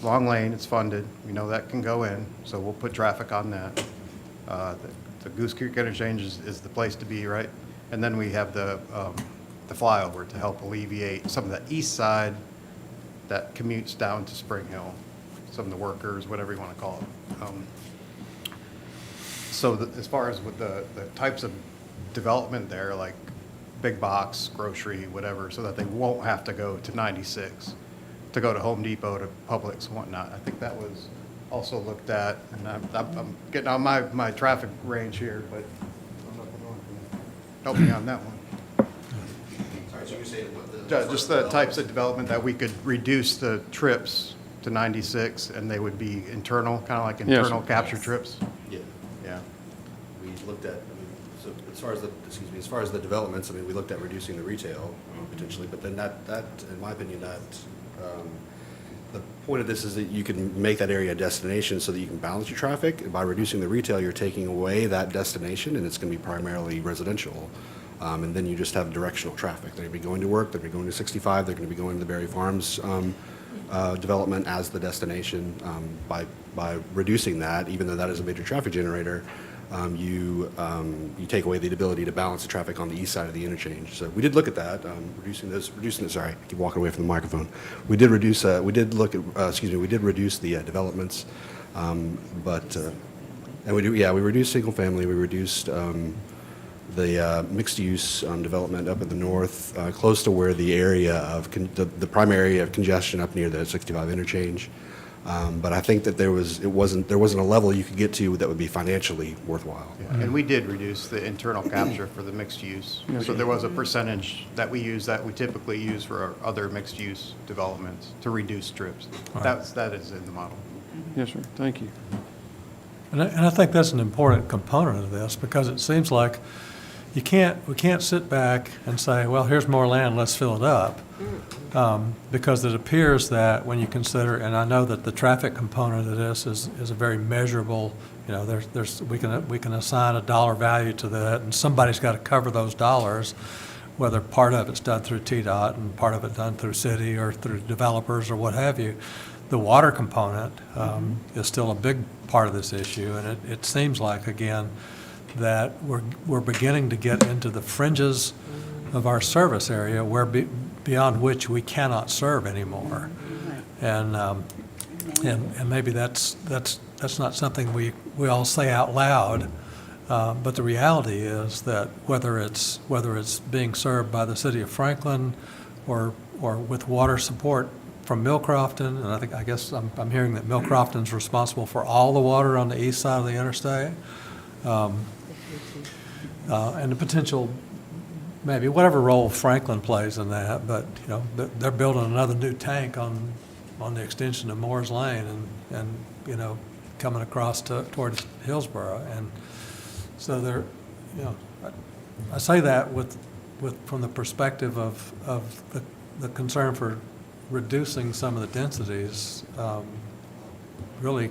Long Lane, it's funded, we know that can go in, so we'll put traffic on that. The Goose Creek interchange is the place to be, right? And then we have the flyover to help alleviate some of the east side that commutes down to Spring Hill, some of the workers, whatever you want to call it. So as far as with the types of development there, like big box, grocery, whatever, so that they won't have to go to 96 to go to Home Depot, to Publix and whatnot. I think that was also looked at, and I'm getting on my traffic range here, but I don't know if anyone can help me on that one.
Sorry, so you're saying what the...
Just the types of development that we could reduce the trips to 96, and they would be internal, kind of like
Yes.
internal capture trips?
Yeah.
Yeah.
We looked at, so as far as the developments, we looked at reducing the retail potentially, but then that, in my opinion, the point of this is that you can make that area a destination so that you can balance your traffic. And by reducing the retail, you're taking away that destination, and it's going to be primarily residential. And then you just have directional traffic. They're going to be going to work, they're going to be going to 65, they're going to be going to the Berry Farms development as the destination. By reducing that, even though that is a major traffic generator, you take away the ability to balance the traffic on the east side of the interchange. So we did look at that, sorry, I keep walking away from the microphone. We did reduce the developments, and we reduced single family, we reduced the mixed-use development up in the north, close to where the area of, the primary area of congestion up near the 65 interchange. But I think that there wasn't a level you could get to that would be financially worthwhile.
Yeah. And we did reduce the internal capture for the mixed use. So there was a percentage that we typically use for our other mixed use developments to reduce trips. That is in the model.
Yes, sir. Thank you.
And I think that's an important component of this, because it seems like we can't sit back and say, well, here's more land, let's fill it up. Because it appears that when you consider, and I know that the traffic component of this is a very measurable, we can assign a dollar value to that, and somebody's got to cover those dollars, whether part of it's done through TDOT and part of it done through city or through developers or what have you. The water component is still a big part of this issue, and it seems like, again, that we're beginning to get into the fringes of our service area where beyond which we cannot serve anymore. And maybe that's not something we all say out loud, but the reality is that whether it's being served by the city of Franklin or with water support from Mill Crofton, and I guess I'm hearing that Mill Crofton's responsible for all the water on the east side of the interstate, and the potential, maybe whatever role Franklin plays in that, but they're building another new tank on the extension of Moore's Lane and coming across towards Hillsborough, and so they're I say that from the perspective of the concern for reducing some of the densities really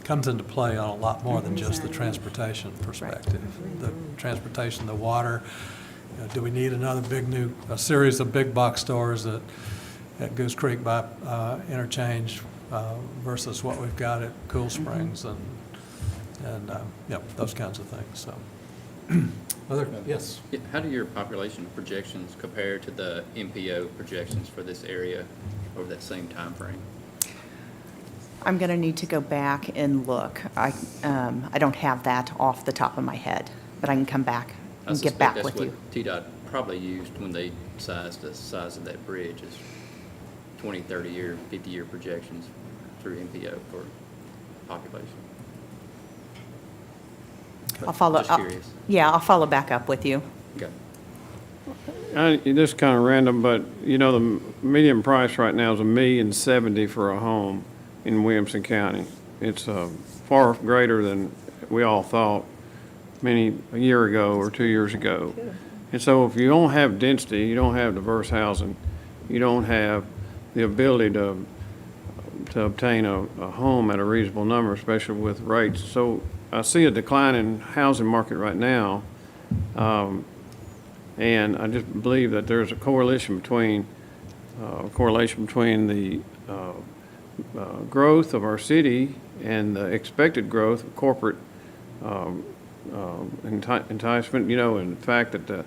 comes into play on a lot more than just the transportation perspective. The transportation, the water, do we need a series of big box stores that at Goose Creek by interchange versus what we've got at Cool Springs and those kinds of things, so. Yes?
Yeah, how do your population projections compare to the MPO projections for this area over that same time frame?
I'm going to need to go back and look. I don't have that off the top of my head, but I can come back
I
and get back
suspect
with you.
that's what TDOT probably used when they sized the size of that bridge is 20, 30-year, 50-year projections through MPO for population.
I'll follow.
Just curious.
Yeah, I'll follow back up with you.
Okay.
This is kind of random, but you know, the median price right now is $1,070,000 for a home in Williamson County. It's far greater than we all thought a year ago or 2 years ago. And so if you don't have density, you don't have diverse housing, you don't have the ability to obtain a home at a reasonable number, especially with rates. So I see a decline in housing market right now. And I just believe that there's a correlation between the growth of our city and the expected growth of corporate enticement, you know, and the fact that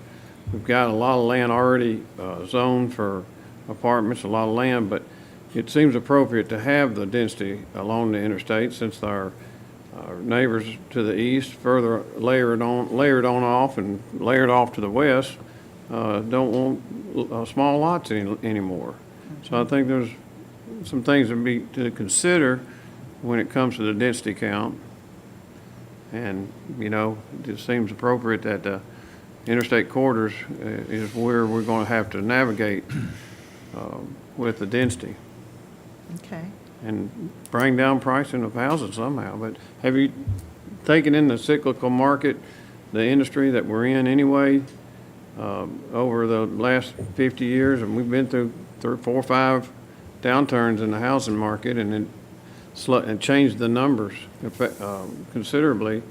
we've got a lot of land already zoned for apartments, a lot of land, but it seems appropriate to have the density along the interstate since our neighbors to the east, further layered on off and layered off to the west, don't want small lots anymore. So I think there's some things to consider when it comes to the density count. And, you know, it just seems appropriate that the interstate corridors is where we're going to have to navigate with the density
Okay.
and bring down pricing of houses somehow. But have you taken in the cyclical market, the industry that we're in anyway, over the last 50 years? And we've been through 3, 4, 5 downturns in the housing market, and it changed the numbers considerably.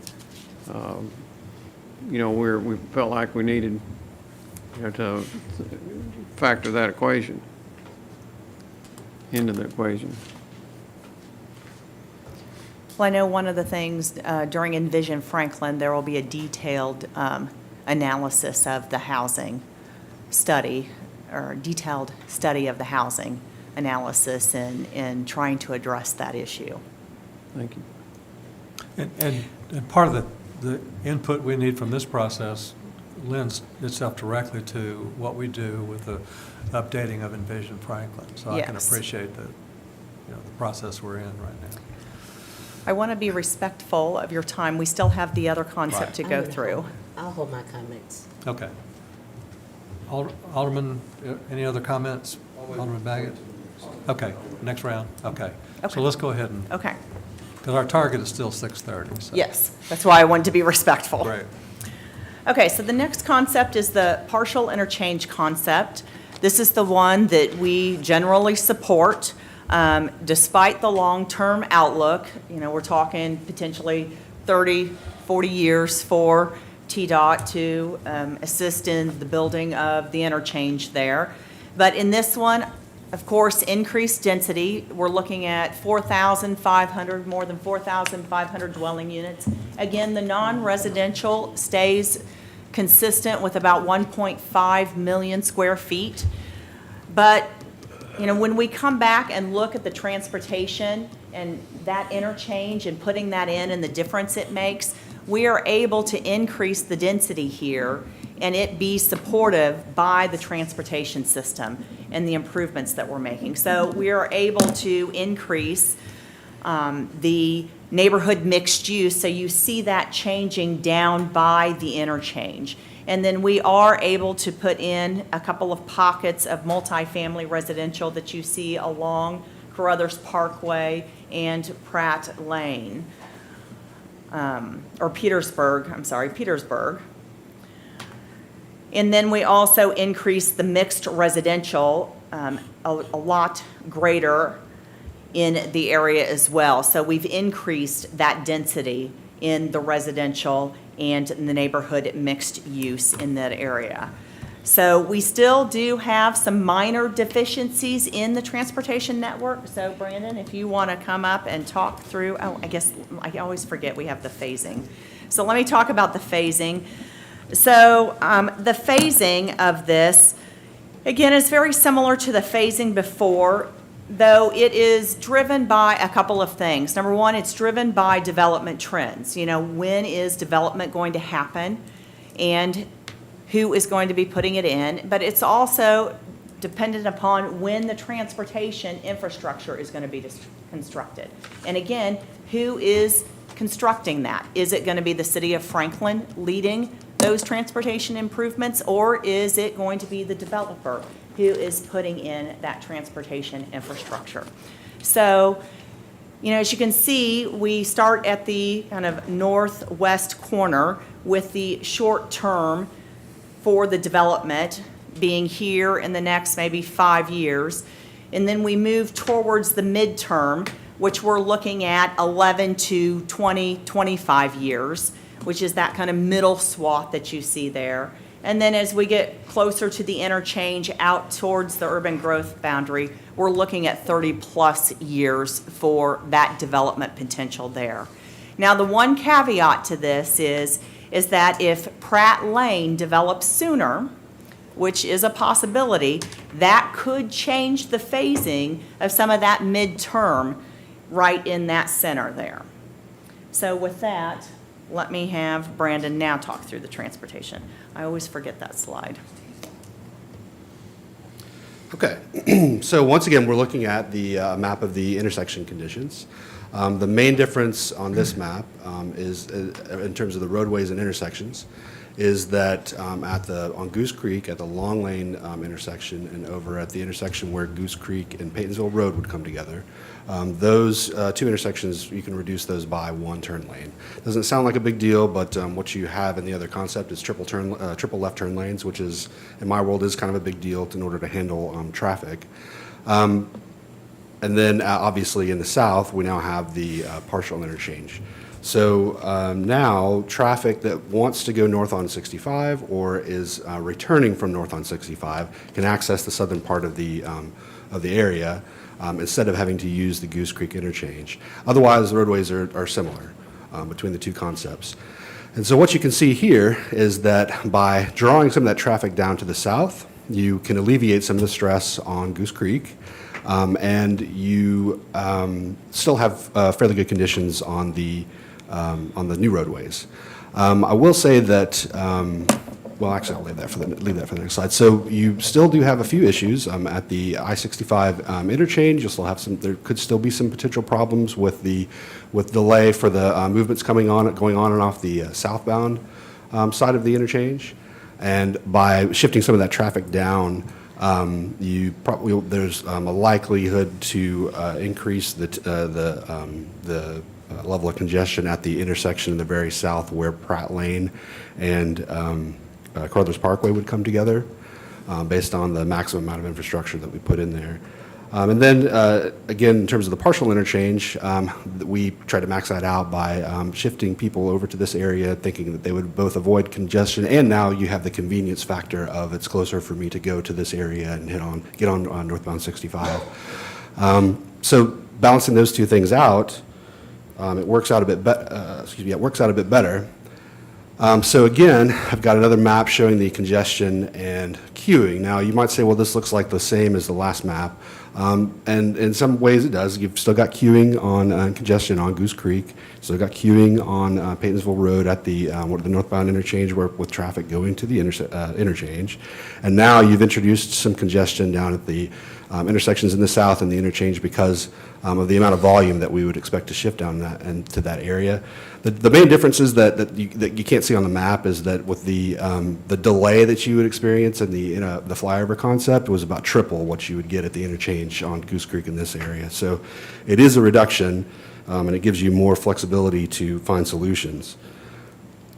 You know, we felt like we needed, you know, to factor that equation into the equation.
Well, I know one of the things during Envision Franklin, there will be a detailed analysis of the housing study, or detailed study of the housing analysis in trying to address that issue.
Thank you.
And part of the input we need from this process lends itself directly to what we do with the updating of Envision Franklin. So I can
Yes.
appreciate the process we're in right now.
I want to be respectful of your time. We still have the other concept to go through.
I'll hold my comments.
Okay. Alderman, any other comments? Alderman Baggett? Okay, next round, okay.
Okay.
So let's go ahead and,
Okay.
because our target is still 6:30, so.
Yes, that's why I wanted to be respectful.
Great.
Okay, so the next concept is the partial interchange concept. This is the one that we generally support, despite the long-term outlook. You know, we're talking potentially 30, 40 years for TDOT to assist in the building of the interchange there. But in this one, of course, increased density. We're looking at 4,500, more than 4,500 dwelling units. Again, the non-residential stays consistent with about 1.5 million square feet. But, you know, when we come back and look at the transportation and that interchange and putting that in and the difference it makes, we are able to increase the density here and it be supportive by the transportation system and the improvements that we're making. So we are able to increase the neighborhood mixed use, so you see that changing down by the interchange. And then we are able to put in a couple of pockets of multifamily residential that you see along Carruthers Parkway and Pratt Lane, or Petersburg, Petersburg. And then we also increase the mixed residential a lot greater in the area as well. So we've increased that density in the residential and in the neighborhood mixed use in that area. So we still do have some minor deficiencies in the transportation network. So Brandon, if you want to come up and talk through, oh, I guess I always forget we have the phasing. So let me talk about the phasing. So the phasing of this, again, is very similar to the phasing before, though it is driven by a couple of things. Number one, it's driven by development trends. You know, when is development going to happen and who is going to be putting it in? But it's also dependent upon when the transportation infrastructure is going to be constructed. And again, who is constructing that? Is it going to be the city of Franklin leading those transportation improvements, or is it going to be the developer who is putting in that transportation infrastructure? So, you know, as you can see, we start at the kind of northwest corner with the short term for the development being here in the next maybe 5 years. And then we move towards the midterm, which we're looking at 11 to 20, 25 years, which is that kind of middle swath that you see there. And then as we get closer to the interchange out towards the urban growth boundary, we're looking at 30-plus years for that development potential there. Now, the one caveat to this is that if Pratt Lane develops sooner, which is a possibility, that could change the phasing of some of that midterm right in that center there. So with that, let me have Brandon now talk through the transportation. I always forget that slide.
Okay, so once again, we're looking at the map of the intersection conditions. The main difference on this map is, in terms of the roadways and intersections, is that on Goose Creek, at the Long Lane intersection, and over at the intersection where Goose Creek and Paytonsville Road would come together, those two intersections, you can reduce those by one turn lane. Doesn't sound like a big deal, but what you have in the other concept is triple left turn lanes, which is, in my world, is kind of a big deal in order to handle traffic. And then, obviously, in the south, we now have the partial interchange. So now, traffic that wants to go north on 65 or is returning from north on 65 can access the southern part of the area instead of having to use the Goose Creek interchange. Otherwise, the roadways are similar between the two concepts. And so what you can see here is that by drawing some of that traffic down to the south, you can alleviate some of the stress on Goose Creek. And you still have fairly good conditions on the new roadways. I will say that, well, actually, I'll leave that for the next slide. So you still do have a few issues at the I-65 interchange. You'll still have there could still be some potential problems with delay for the movements going on and off the southbound side of the interchange. And by shifting some of that traffic down, there's a likelihood to increase the level of congestion at the intersection in the very south where Pratt Lane and Carruthers Parkway would come together, based on the maximum amount of infrastructure that we put in there. And then, again, in terms of the partial interchange, we try to max that out by shifting people over to this area, thinking that they would both avoid congestion, and now you have the convenience factor of it's closer for me to go to this area and get on northbound 65. So balancing those two things out, it works out a bit better. So again, I've got another map showing the congestion and queuing. Now, you might say, well, this looks like the same as the last map. And in some ways it does. You've still got queuing on congestion on Goose Creek. Still got queuing on Paytonsville Road at the northbound interchange with traffic going to the interchange. And now you've introduced some congestion down at the intersections in the south and the interchange because of the amount of volume that we would expect to shift down into that area. The main difference is that you can't see on the map is that with the delay that you would experience in the flyover concept was about triple what you would get at the interchange on Goose Creek in this area. So it is a reduction, and it gives you more flexibility to find solutions.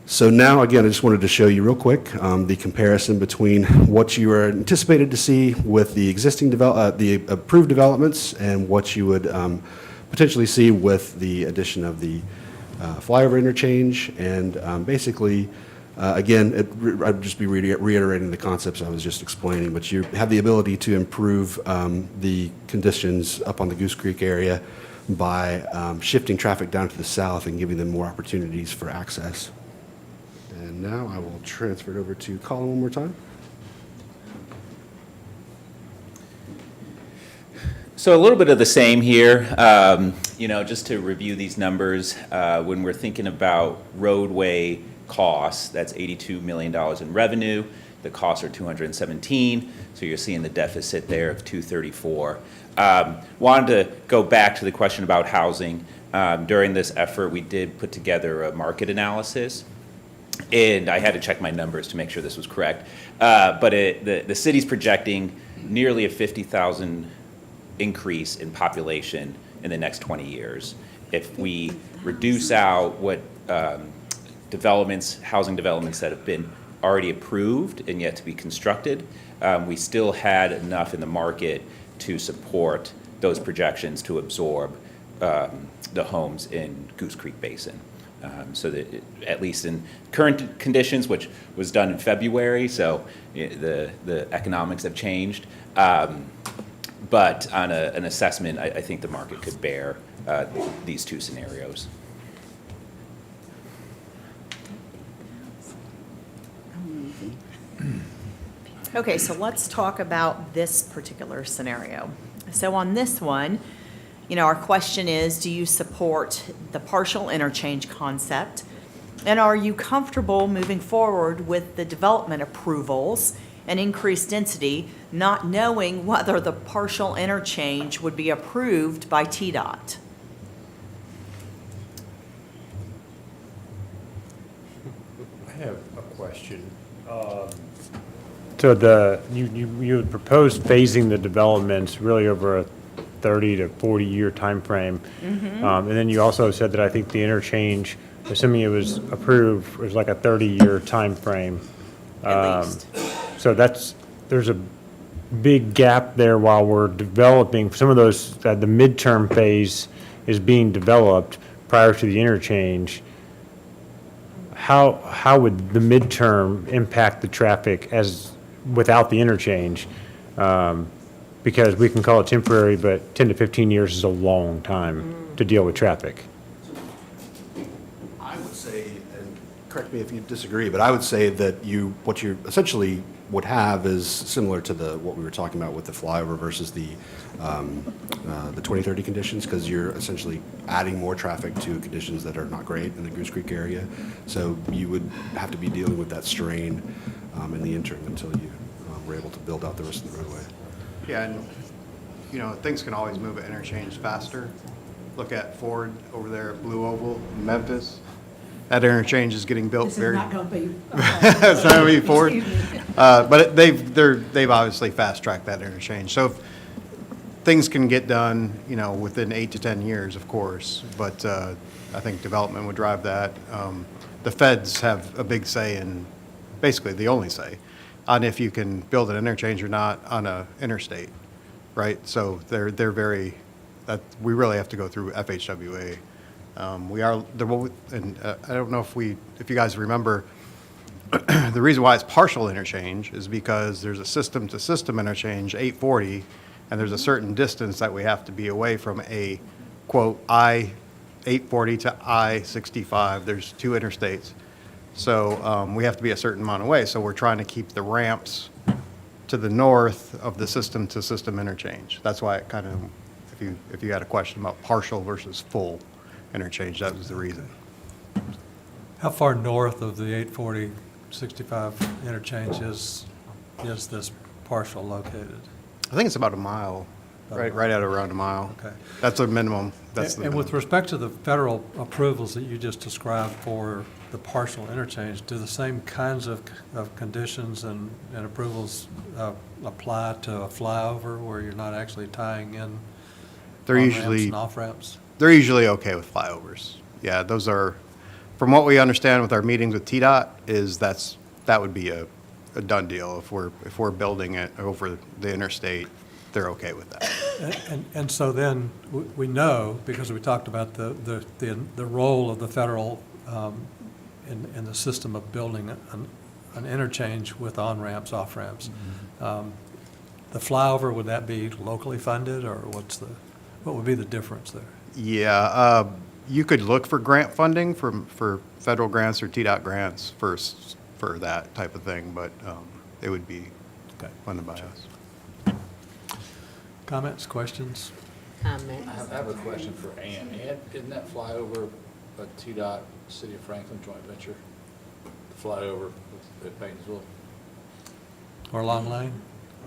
So now, again, I just wanted to show you real quick the comparison between what you are anticipated to see with the existing the approved developments and what you would potentially see with the addition of the flyover interchange. And basically, Again, I'd just be reiterating the concepts I was just explaining, but you have the ability to improve the conditions up on the Goose Creek area by shifting traffic down to the south and giving them more opportunities for access. And now I will transfer it over to Colin one more time.
So a little bit of the same here. Just to review these numbers, when we're thinking about roadway costs, that's $82 million in revenue. The costs are 217, so you're seeing the deficit there of 234. Wanted to go back to the question about housing. During this effort, we did put together a market analysis, and I had to check my numbers to make sure this was correct. But the city's projecting nearly a 50,000 increase in population in the next 20 years. If we reduce out what housing developments that have been already approved and yet to be constructed, we still had enough in the market to support those projections to absorb the homes in Goose Creek Basin. So that, at least in current conditions, which was done in February, so the economics have changed. But on an assessment, I think the market could bear these two scenarios.
Okay, so let's talk about this particular scenario. So on this one, our question is, do you support the partial interchange concept? And are you comfortable moving forward with the development approvals and increased density, not knowing whether the partial interchange would be approved by TDOT?
I have a question. So you had proposed phasing the developments really over a 30 to 40 year time frame. And then you also said that I think the interchange, assuming it was approved, was like a 30-year time frame.
At least.
So there's a big gap there while we're developing. Some of those, the midterm phase is being developed prior to the interchange. How would the midterm impact the traffic without the interchange? Because we can call it temporary, but 10 to 15 years is a long time to deal with traffic.
I would say, and correct me if you disagree, but I would say that what you essentially would have is similar to what we were talking about with the flyover versus the 2030 conditions, because you're essentially adding more traffic to conditions that are not great in the Goose Creek area. So you would have to be dealing with that strain in the interim until you were able to build out the rest of the roadway.
Yeah, and, things can always move at interchange faster. Look at Ford over there at Blue Oval in Memphis. That interchange is getting built
This is
very.
not going to be.
It's not going to be Ford.
Excuse me.
But they've obviously fast-tracked that interchange. So if things can get done, within 8 to 10 years, of course. But I think development would drive that. The feds have a big say in, basically the only say, on if you can build an interchange or not on a interstate, right? So they're very, we really have to go through FHWA. And I don't know if you guys remember, the reason why it's partial interchange is because there's a system-to-system interchange, 840, and there's a certain distance that we have to be away from a, quote, I-840 to I-65. There's two interstates. So we have to be a certain amount away. So we're trying to keep the ramps to the north of the system-to-system interchange. That's why it kind of, if you had a question about partial versus full interchange, that was the reason.
How far north of the 840-65 interchange is this parcel located?
I think it's about a mile, right at around a mile.
Okay.
That's a minimum.
And with respect to the federal approvals that you just described for the partial interchange, do the same kinds of conditions and approvals apply to a flyover where you're not actually tying in
They're
on-ramps
usually
and off-ramps?
They're usually okay with flyovers. Yeah, those are, from what we understand with our meetings with TDOT, is that would be a done deal. If we're building it over the interstate, they're okay with that.
And so then we know, because we talked about the role of the federal in the system of building an interchange with on-ramps, off-ramps. The flyover, would that be locally funded, or what would be the difference there?
Yeah, you could look for grant funding for federal grants or TDOT grants first for that type of thing, but it would be
Okay.
funded by us.
Comments, questions?
I have a question for Ann. Ann, isn't that flyover a TDOT City of Franklin joint venture? The flyover at Paynesville?
Or Long Lane?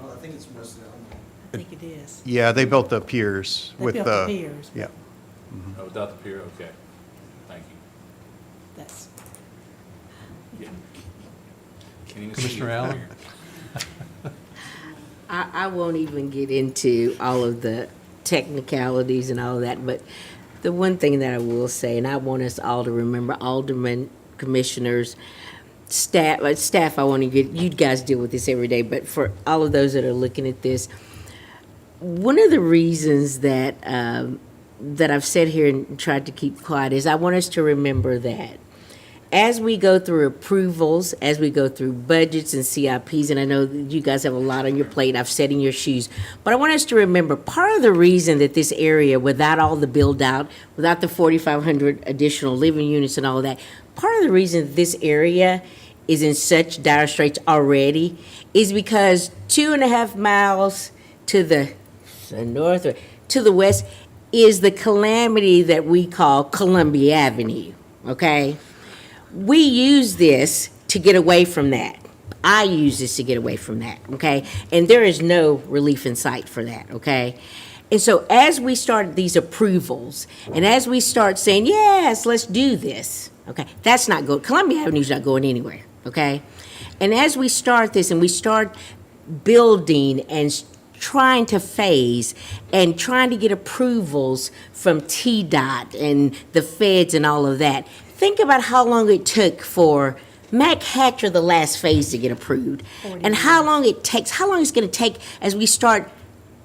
Well, I think it's West
I think it is.
Yeah, they built the piers
They
with the.
built the piers.
Yeah.
Oh, without the pier, okay. Thank you.
That's,
Can't even see
Commissioner
it.
Allen?
I won't even get into all of the technicalities and all of that, but the one thing that I will say, and I want us all to remember, aldermen, commissioners, staff, I want to get, you guys deal with this every day, but for all of those that are looking at this, one of the reasons that, that I've said here and tried to keep quiet is I want us to remember that as we go through approvals, as we go through budgets and CIPs, and I know that you guys have a lot on your plate, I've sat in your shoes, but I want us to remember part of the reason that this area, without all the build out, without the 4,500 additional living units and all of that, part of the reason that this area is in such dire straits already is because 2.5 miles to the north or to the west is the calamity that we call Columbia Avenue, okay? We use this to get away from that. I use this to get away from that, okay? And there is no relief in sight for that, okay? And so as we start these approvals, and as we start saying, yes, let's do this, okay? That's not good. Columbia Avenue's not going anywhere, okay? And as we start this and we start building and trying to phase and trying to get approvals from TDOT and the feds and all of that, think about how long it took for Mac Hatcher, the last phase, to get approved, and how long it takes, how long it's going to take as we start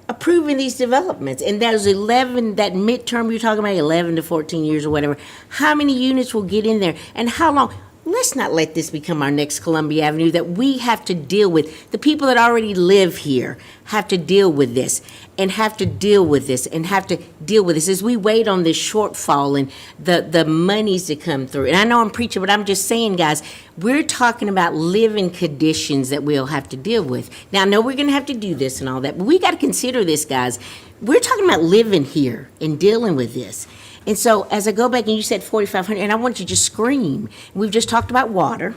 approving these developments. And those 11, that midterm you're talking about, 11 to 14 years or whatever, how many units will get in there, and how long? Let's not let this become our next Columbia Avenue that we have to deal with. The people that already live here have to deal with this and have to deal with this and have to deal with this as we wait on this shortfall and the monies to come through. And I know I'm preaching, but I'm just saying, guys, we're talking about living conditions that we'll have to deal with. Now, I know we're going to have to do this and all that, but we got to consider this, guys. We're talking about living here and dealing with this. And so as I go back, and you said 4,500, and I want you to just scream. We've just talked about water,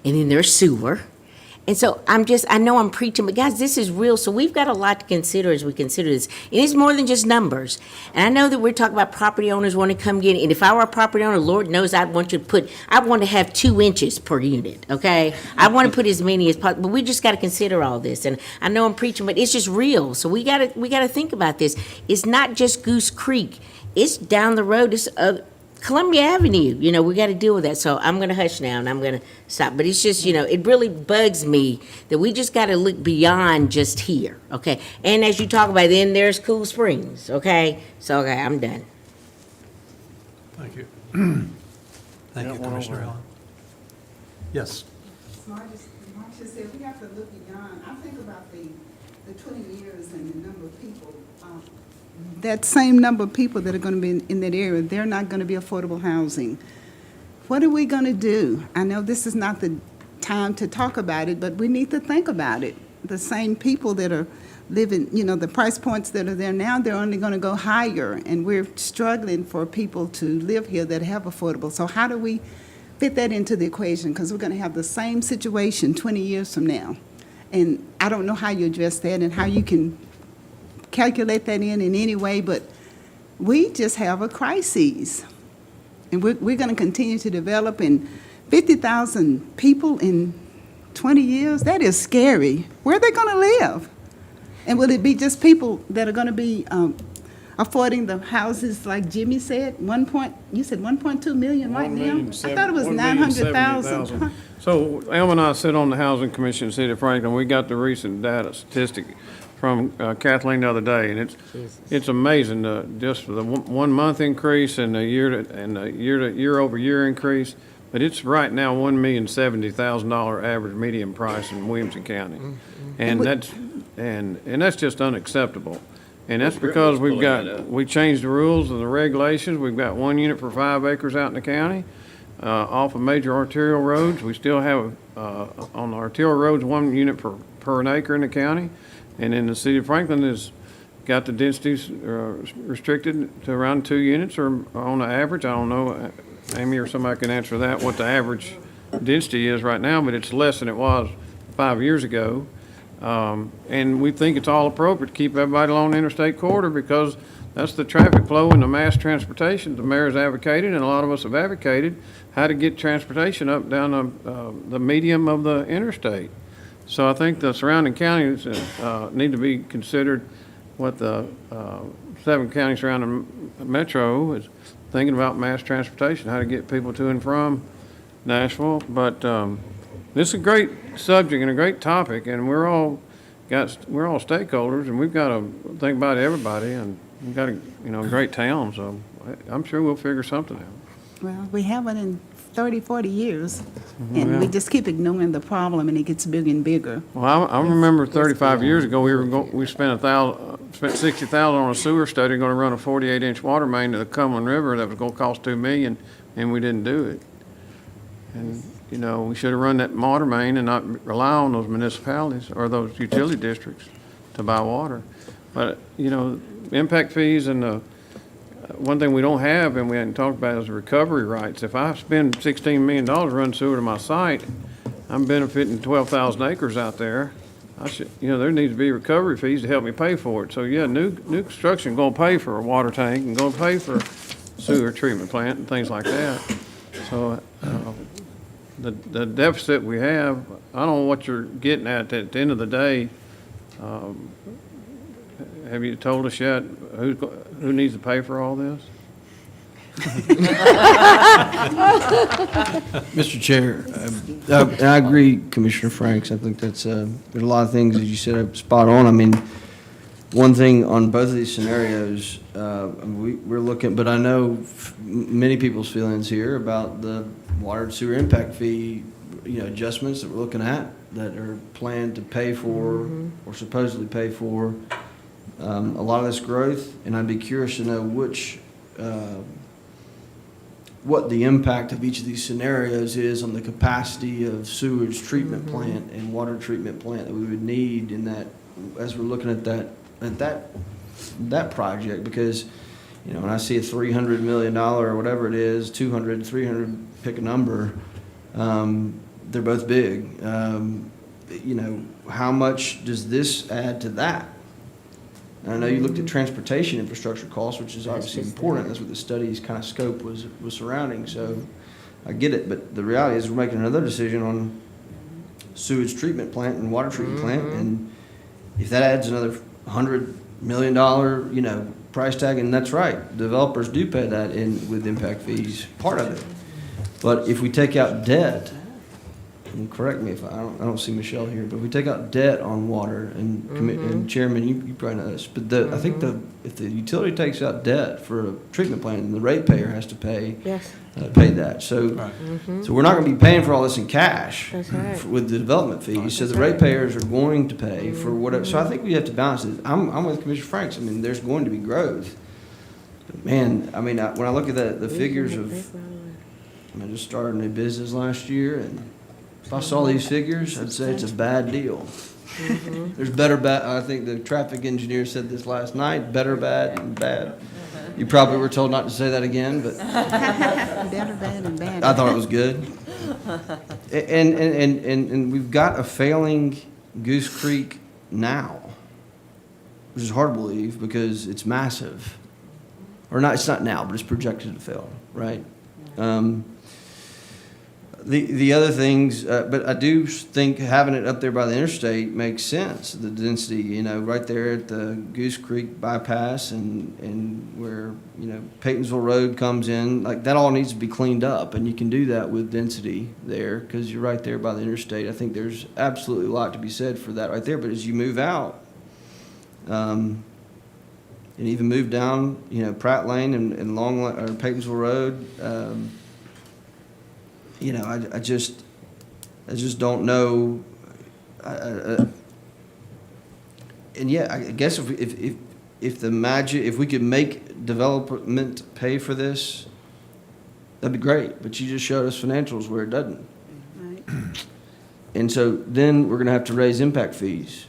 and then there's sewer. And so I know I'm preaching, but guys, this is real. So we've got a lot to consider as we consider this. It is more than just numbers. And I know that we're talking about property owners want to come get it. And if I were a property owner, Lord knows I want to have 2 inches per unit, okay? I want to put as many as possible, but we just got to consider all this. And I know I'm preaching, but it's just real. So we got to think about this. It's not just Goose Creek. It's down the road. It's Columbia Avenue. You know, we got to deal with that. So I'm going to hush now and I'm going to stop. But it's just, you know, it really bugs me that we just got to look beyond just here. Okay. And as you talk about, then there's Cool Springs. Okay. So, okay, I'm done.
Thank you. Thank you, Commissioner Allen. Yes.
Marcia said, we have to look beyond. I think about the 20 years and the number of people. That same number of people that are going to be in that area, they're not going to be affordable housing. What are we going to do? I know this is not the time to talk about it, but we need to think about it. The same people that are living, you know, the price points that are there now, they're only going to go higher, and we're struggling for people to live here that have affordable. So how do we fit that into the equation? Because we're going to have the same situation 20 years from now. And I don't know how you address that and how you can calculate that in any way, but we just have a crisis. And we're going to continue to develop, and 50,000 people in 20 years, that is scary. Where are they going to live? And will it be just people that are going to be affording the houses like Jimmy said? You said 1.2 million right now? I thought it was 900,000.
So Elm and I sit on the Housing Commission in the City of Franklin. We got the recent data statistic from Kathleen the other day, and it's amazing, just the 1 month increase and the year over year increase. but it's right now $1,070,000 average median price in Williamson County. And that's just unacceptable. And that's because we changed the rules and the regulations. We've got 1 unit per 5 acres out in the county. Off of major arterial roads, we still have, on the arterial roads, 1 unit per an acre in the county. And then the city of Franklin has got the densities restricted to around 2 units or on the average. I don't know, Amy or somebody can answer that, what the average density is right now, but it's less than it was 5 years ago. And we think it's all appropriate to keep everybody along the interstate corridor because that's the traffic flow and the mass transportation. The mayor's advocated, and a lot of us have advocated, how to get transportation up down the medium of the interstate. So I think the surrounding counties need to be considered what the 7 counties surrounding Metro is thinking about mass transportation, how to get people to and from Nashville. But this is a great subject and a great topic, and we're all stakeholders, and we've got to think about everybody, and we've got a great town, so I'm sure we'll figure something out.
Well, we haven't in 30, 40 years, and we just keep ignoring the problem, and it gets bigger and bigger.
Well, I remember 35 years ago, we spent $60,000 on a sewer study, going to run a 48-inch water main to the Cumberland River that was going to cost $2 million, and we didn't do it. And we should have run that water main and not rely on those municipalities or those utility districts to buy water. But impact fees and one thing we don't have and we hadn't talked about is the recovery rights. If I spend $16 million running sewer to my site, I'm benefiting 12,000 acres out there. There needs to be recovery fees to help me pay for it. So yeah, new construction going to pay for a water tank and going to pay for a sewer treatment plant and things like that. So the deficit we have, I don't know what you're getting at the end of the day. Have you told us yet who needs to pay for all this?
Mr. Chair, and I agree, Commissioner Franks. I think that's, there's a lot of things that you said are spot on. I mean, one thing on both of these scenarios, we're looking, but I know many people's feelings here about the water and sewer impact fee, adjustments that we're looking at that are planned to pay for or supposedly pay for a lot of this growth. And I'd be curious to know what the impact of each of these scenarios is on the capacity of sewage treatment plant and water treatment plant that we would need in that, as we're looking at that project. Because when I see a $300 million or whatever it is, 200, 300, pick a number, they're both big. How much does this add to that? And I know you looked at transportation infrastructure costs, which is obviously important. That's what the study's kind of scope was surrounding. So I get it, but the reality is we're making another decision on sewage treatment plant and water treatment plant, and if that adds another $100 million, price tag, and that's right, developers do pay that with impact fees, part of it. But if we take out debt, and correct me if I don't see Michelle here, but if we take out debt on water, and Chairman, you probably know this, but I think if the utility takes out debt for a treatment plant, then the ratepayer has to pay that. So so we're not going to be paying for all this in cash.
That's right.
With the development fees. So the ratepayers are going to pay for whatever. So I think we have to balance it. I'm with Commissioner Franks. I mean, there's going to be growth. But man, I mean, when I look at the figures of, I just started a new business last year, and if I saw these figures, I'd say it's a bad deal. There's better bad. I think the traffic engineer said this last night, better bad and bad. You probably were told not to say that again, but
Better, bad, and bad.
I thought it was good. And we've got a failing Goose Creek now, which is hard to believe because it's massive. Or not, it's not now, but it's projected to fail, right? The other things, but I do think having it up there by the interstate makes sense. The density, right there at the Goose Creek bypass and where, Paytonsville Road comes in, like that all needs to be cleaned up. And you can do that with density there because you're right there by the interstate. I think there's absolutely a lot to be said for that right there. But as you move out, and even move down, Pratt Lane and Paytonsville Road, you know, I just don't know. And yeah, I guess if the magic, if we could make development pay for this, that'd be great. But you just showed us financials where it doesn't.
Right.
And so then we're gonna have to raise impact fees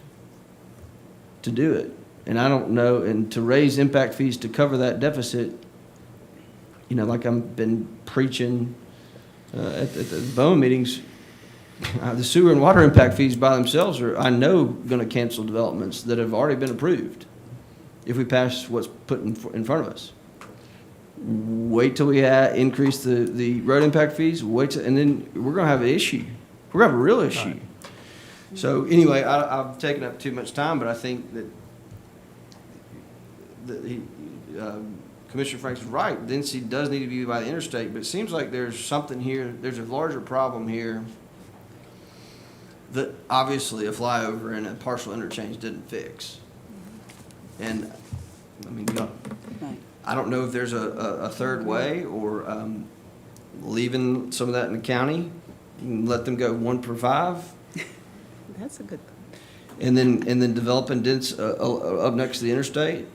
to do it. And I don't know, and to raise impact fees to cover that deficit, you know, like I've been preaching at the BOEM meetings, the sewer and water impact fees by themselves are, I know, gonna cancel developments that have already been approved if we pass what's put in front of us. Wait till we increase the road impact fees, and then we're gonna have an issue. We're gonna have a real issue.
Right.
So anyway, I've taken up too much time, but I think that Commissioner Franks is right. Density does need to be by the interstate, but it seems like there's something here, there's a larger problem here that obviously a flyover and a partial interchange didn't fix. And, I mean, I don't know if there's a third way, or leaving some of that in the county and let them go 1 per 5.
That's a good.
And then developing up next to the interstate.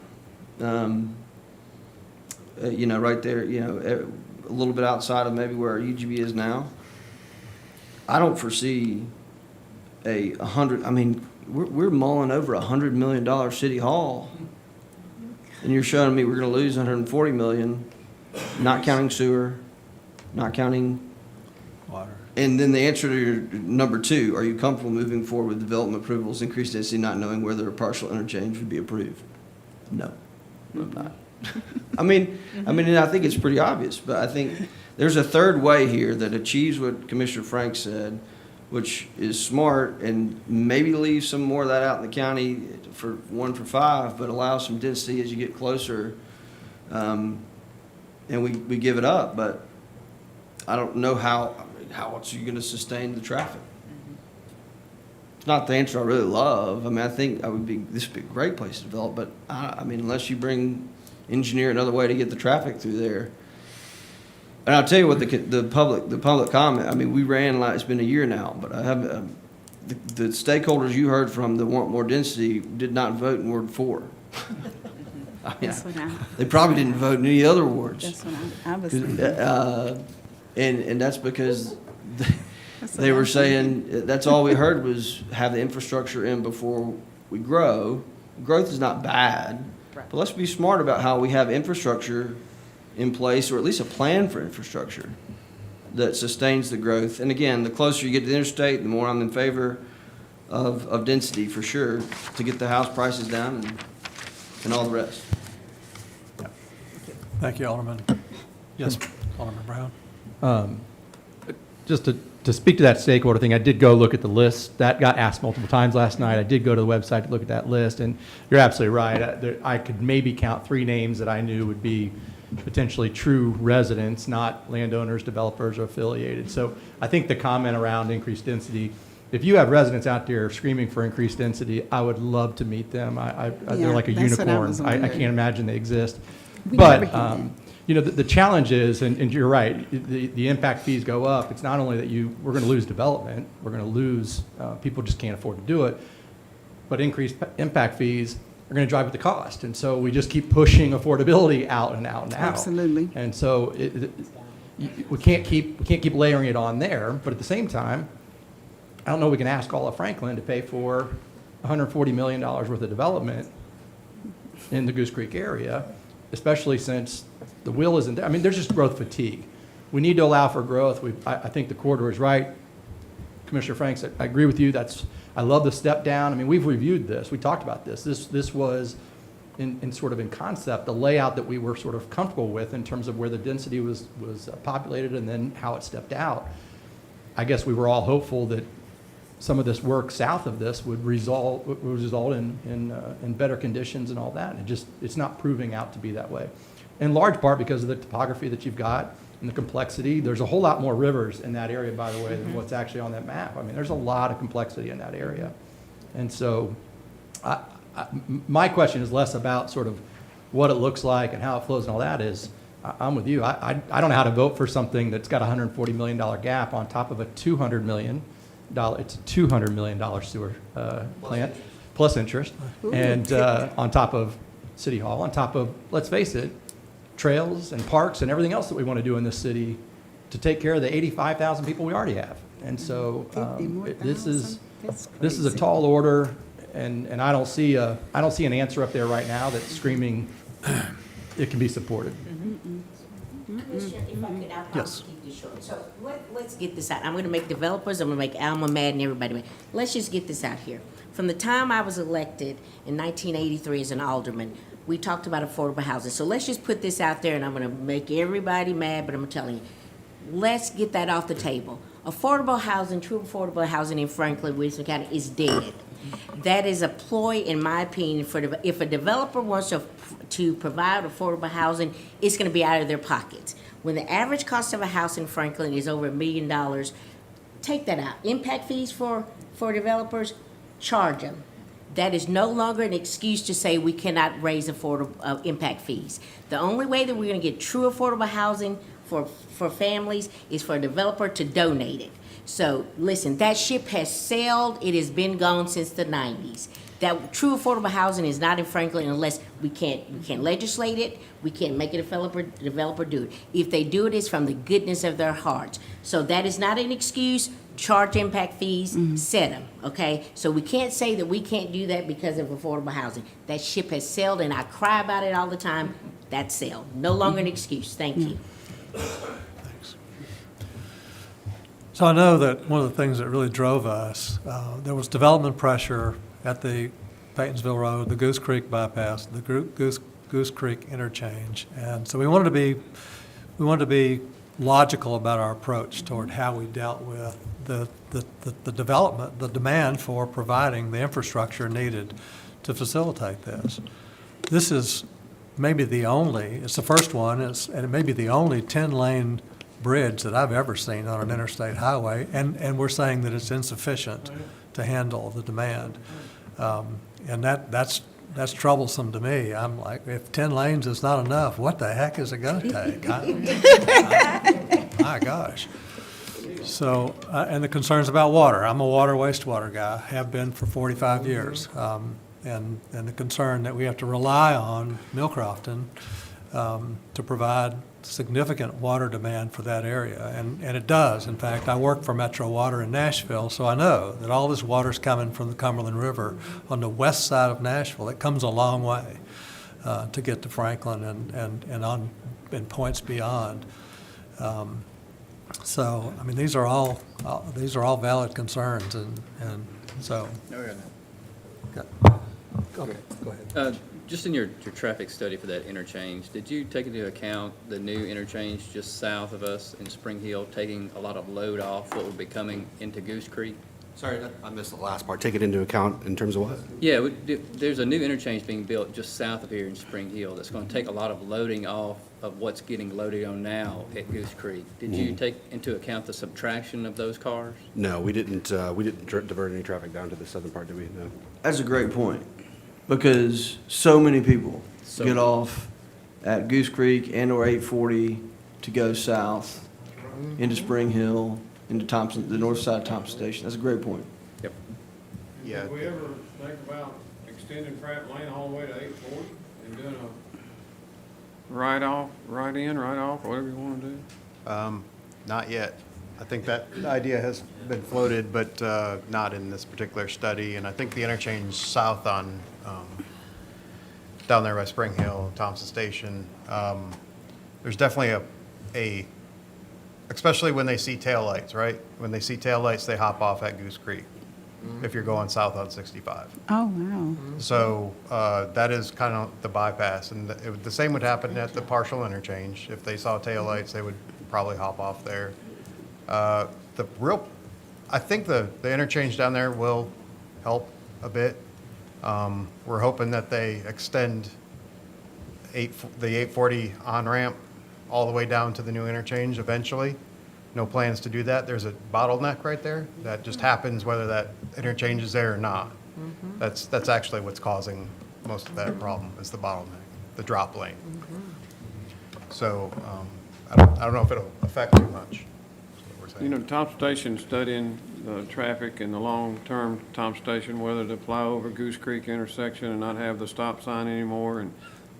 You know, right there, you know, a little bit outside of maybe where our UGB is now. I don't foresee I mean, we're mulling over $100 million city hall. And you're showing me we're gonna lose $140 million, not counting sewer, not counting.
Water.
And then the answer to your number 2, are you comfortable moving forward with development approvals, increased density, not knowing whether a partial interchange would be approved? No, I'm not. I mean, and I think it's pretty obvious, but I think there's a third way here that achieves what Commissioner Frank said, which is smart, and maybe leave some more of that out in the county for 1 for 5, but allow some density as you get closer. And we give it up, but I don't know how else are you going to sustain the traffic? It's not the answer I really love. I mean, I think this would be a great place to develop, but I mean, unless you engineer another way to get the traffic through there. And I'll tell you what, the public comment, I mean, we ran, like, it's been a year now, but I have, the stakeholders you heard from that want more density did not vote in Ward 4. I mean,
That's what
they probably didn't vote in any other wards.
That's what I was.
And that's because they were saying, that's all we heard was have the infrastructure in before we grow. Growth is not bad, but let's be smart about how we have infrastructure in place, or at least a plan for infrastructure that sustains the growth. And again, the closer you get to the interstate, the more I'm in favor of density, for sure, to get the house prices down and all the rest.
Thank you, Alderman. Yes, Alderman Brown.
Just to speak to that stakeholder thing, I did go look at the list. That got asked multiple times last night. I did go to the website to look at that list, and you're absolutely right. I could maybe count 3 names that I knew would be potentially true residents, not landowners, developers, or affiliated. So I think the comment around increased density, if you have residents out there screaming for increased density, I would love to meet them. They're like a
that's what I
unicorn.
was
I
wondering.
can't imagine they exist.
We never
But,
hear that.
you know, the challenge is, and you're right, the impact fees go up. It's not only that we're going to lose development, we're going to lose, people just can't afford to do it, but increased impact fees are going to drive up the cost. And so we just keep pushing affordability out and out and out.
Absolutely.
And so we can't keep layering it on there, but at the same time, I don't know we can ask all of Franklin to pay for $140 million worth of development in the Goose Creek area, especially since the will isn't there. I mean, there's just growth fatigue. We need to allow for growth. I think the corridor is right. Commissioner Franks, I agree with you. I love the step down. I mean, we've reviewed this. We talked about this. This was in sort of in concept, the layout that we were sort of comfortable with in terms of where the density was populated and then how it stepped out. I guess we were all hopeful that some of this work south of this would result in better conditions and all that. And it's not proving out to be that way. In large part because of the topography that you've got and the complexity. There's a whole lot more rivers in that area, by the way, than what's actually on that map. I mean, there's a lot of complexity in that area. And so my question is less about sort of what it looks like and how it flows and all that is, I'm with you. I don't know how to vote for something that's got a $140 million gap on top of a $200 million, it's a $200 million sewer plant, plus interest, and on top of City Hall, on top of, let's face it, trails and parks and everything else that we want to do in this city to take care of the 85,000 people we already have. And so
50 more
this is
thousand?
this is a tall order, and I don't see an answer up there right now that's screaming it can be supported.
Commissioner, if I could, I'll
Yes.
probably keep this short. So let's get this out. I'm gonna make developers, I'm gonna make Alma mad and everybody mad. Let's just get this out here. From the time I was elected in 1983 as an alderman, we talked about affordable housing. So let's just put this out there, and I'm gonna make everybody mad, but I'm telling you, let's get that off the table. Affordable housing, true affordable housing in Franklin, Williamson County is dead. That is a ploy, in my opinion, if a developer wants to provide affordable housing, it's gonna be out of their pockets. When the average cost of a house in Franklin is over $1 million, take that out. Impact fees for developers, charge them. That is no longer an excuse to say we cannot raise affordable, impact fees. The only way that we're gonna get true affordable housing for families is for a developer to donate it. So, listen, that ship has sailed, it has been gone since the 90s. That true affordable housing is not in Franklin unless we can't legislate it, we can't make a developer do it. If they do it, it's from the goodness of their hearts. So that is not an excuse, charge impact fees, set them, okay? So we can't say that we can't do that because of affordable housing. That ship has sailed, and I cry about it all the time, that's sailed. No longer an excuse, thank you.
Thanks. So I know that one of the things that really drove us, there was development pressure at the Paytonsville Road, the Goose Creek bypass, the Goose Creek interchange. And so we wanted to be logical about our approach toward how we dealt with the development, the demand for providing the infrastructure needed to facilitate this. This is maybe it's the first one, and it may be the only 10-lane bridge that I've ever seen on an interstate highway, and we're saying that it's insufficient to handle the demand. And that's troublesome to me. I'm like, if 10 lanes is not enough, what the heck is it gonna take? My gosh. So, and the concerns about water. I'm a wastewater guy, have been for 45 years. And the concern that we have to rely on Millcrofton to provide significant water demand for that area. And it does. In fact, I work for Metro Water in Nashville, so I know that all this water's coming from the Cumberland River on the west side of Nashville. It comes a long way to get to Franklin and points beyond. So, I mean, these are all valid concerns, and so. Okay, go ahead.
Just in your traffic study for that interchange, did you take into account the new interchange just south of us in Spring Hill, taking a lot of load off what would be coming into Goose Creek?
Sorry, I missed the last part. Take it into account in terms of what?
Yeah, there's a new interchange being built just south of here in Spring Hill that's going to take a lot of loading off of what's getting loaded on now at Goose Creek. Did you take into account the subtraction of those cars?
No, we didn't divert any traffic down to the southern part, did we? No.
That's a great point, because so many people get off at Goose Creek and/or 840 to go south into Spring Hill, into Thompson, the north side of Thompson Station. That's a great point.
Yep.
Yeah.
Did we ever think about extending Pratt Lane all the way to 840 and doing a right off, right in, right off, whatever you want to do?
Not yet. I think that idea has been floated, but not in this particular study. And I think the interchange south on, down there by Spring Hill, Thompson Station, there's definitely especially when they see taillights, right? When they see taillights, they hop off at Goose Creek if you're going south on 65.
Oh, wow.
So that is kind of the bypass. And the same would happen at the partial interchange. If they saw taillights, they would probably hop off there. I think the interchange down there will help a bit. We're hoping that they extend the 840 on-ramp all the way down to the new interchange eventually. No plans to do that. There's a bottleneck right there that just happens whether that interchange is there or not. That's actually what's causing most of that problem, is the bottleneck, the drop lane. So I don't know if it'll affect too much, is what we're saying.
You know, Tom Station studying the traffic in the long-term Tom Station, whether to fly over Goose Creek intersection and not have the stop sign anymore. And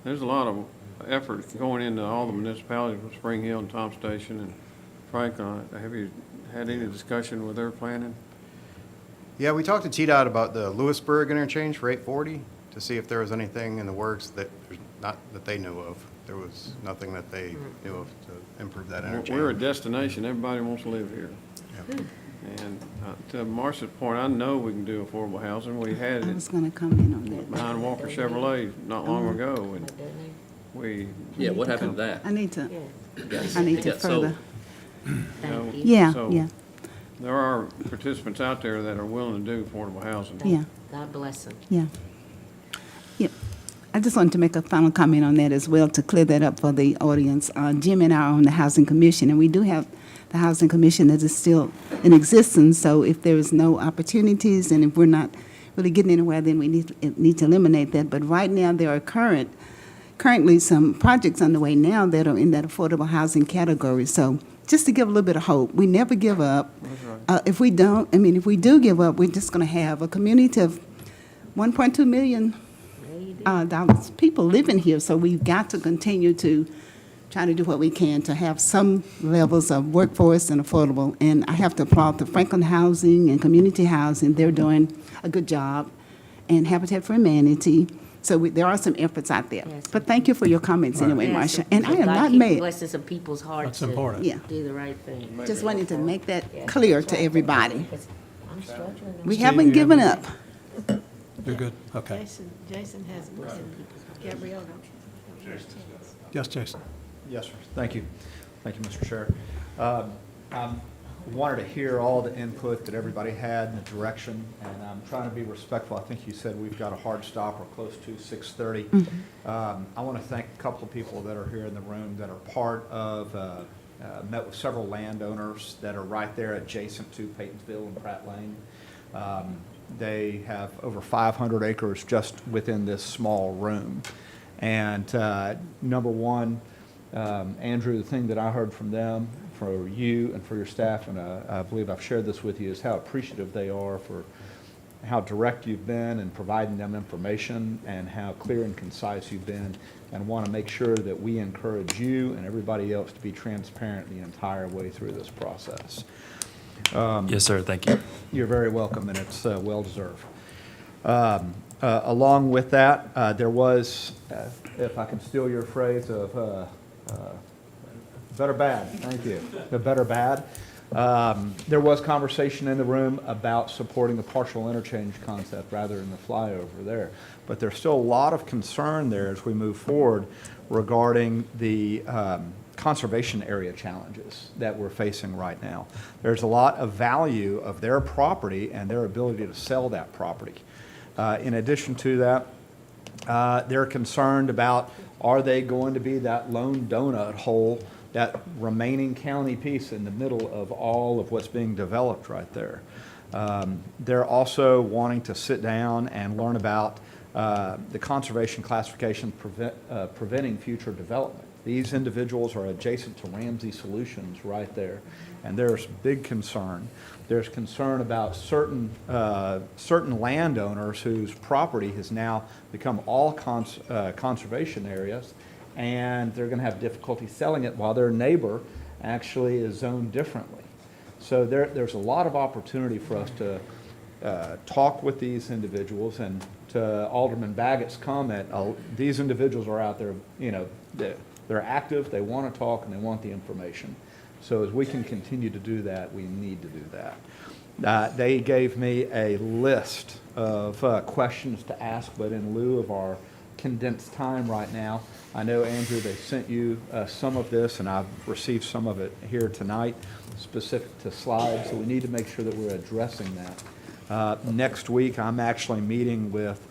there's a lot of effort going into all the municipalities with Spring Hill and Tom Station and Franklin. Have you had any discussion with their planning?
Yeah, we talked to TDOT about the Lewisburg interchange for 840 to see if there was anything in the works that, not that they knew of. There was nothing that they knew of to improve that interchange.
We're a destination. Everybody wants to live here. And to Marcia's point, I know we can do affordable housing. We had
I
it
was going to comment on that.
behind Walker Chevrolet not long ago, and we,
Yeah, what happened to that?
I need to,
Yes.
I need
It
to
got sold.
further.
you know,
Yeah,
so
yeah,
there are participants out there that are willing to do affordable housing.
yeah.
God bless them.
Yeah. Yep. I just wanted to make a final comment on that as well, to clear that up for the audience. Jim and I are on the Housing Commission, and we do have the Housing Commission that is still in existence. So if there is no opportunities and if we're not really getting anywhere, then we need to eliminate that. But right now, there are currently some projects underway now that are in that affordable housing category. So just to give a little bit of hope, we never give up. If we do give up, we're just going to have a community of 1.2 million people living here. So we've got to continue to try to do what we can to have some levels of workforce and affordable. And I have to applaud the Franklin Housing and Community Housing. They're doing a good job, and Habitat for Humanity. So there are some efforts out there.
Yes.
But thank you for your comments anyway,
Yeah,
Marcia.
so-
And
so
I am
God
not
keep
mad.
blessing some people's hearts.
That's important.
Yeah.
Do the right thing.
Just wanted to make that
Yeah,
clear
that's
to
right.
everybody.
Because I'm struggling.
We
Steve,
haven't
you
given
have
up.
You're good? Okay.
Jason has, Gabrielle,
Yes, Jason?
Yes, sir. Thank you. Thank you, Mr. Chair. I wanted to hear all the input that everybody had and the direction, and I'm trying to be respectful. I think you said we've got a hard stop or close to 6:30. I want to thank a couple of people that are here in the room that are part of, met with several landowners that are right there adjacent to Paytonsville and Pratt Lane. They have over 500 acres just within this small room. And number one, Andrew, the thing that I heard from them, for you and for your staff, and I believe I've shared this with you, is how appreciative they are for how direct you've been in providing them information and how clear and concise you've been, and want to make sure that we encourage you and everybody else to be transparent the entire way through this process.
Yes, sir. Thank you.
You're very welcome, and it's well-deserved. Along with that, there was, if I can steal your phrase of better bad, thank you, the better bad. There was conversation in the room about supporting the partial interchange concept rather than the flyover there. But there's still a lot of concern there as we move forward regarding the conservation area challenges that we're facing right now. There's a lot of value of their property and their ability to sell that property. In addition to that, they're concerned about, are they going to be that lone donut hole, that remaining county piece in the middle of all of what's being developed right there. They're also wanting to sit down and learn about the conservation classification preventing future development. These individuals are adjacent to Ramsey Solutions right there, and there's big concern. There's concern about certain landowners whose property has now become all conservation areas, and they're going to have difficulty selling it while their neighbor actually is zoned differently. So there's a lot of opportunity for us to talk with these individuals, and to Alderman Baggett's comment, these individuals are out there, you know, they're active, they want to talk, and they want the information. So as we can continue to do that, we need to do that. They gave me a list of questions to ask, but in lieu of our condensed time right now, I know, Andrew, they sent you some of this, and I've received some of it here tonight, specific to slides, so we need to make sure that we're addressing that. Next week, I'm actually meeting with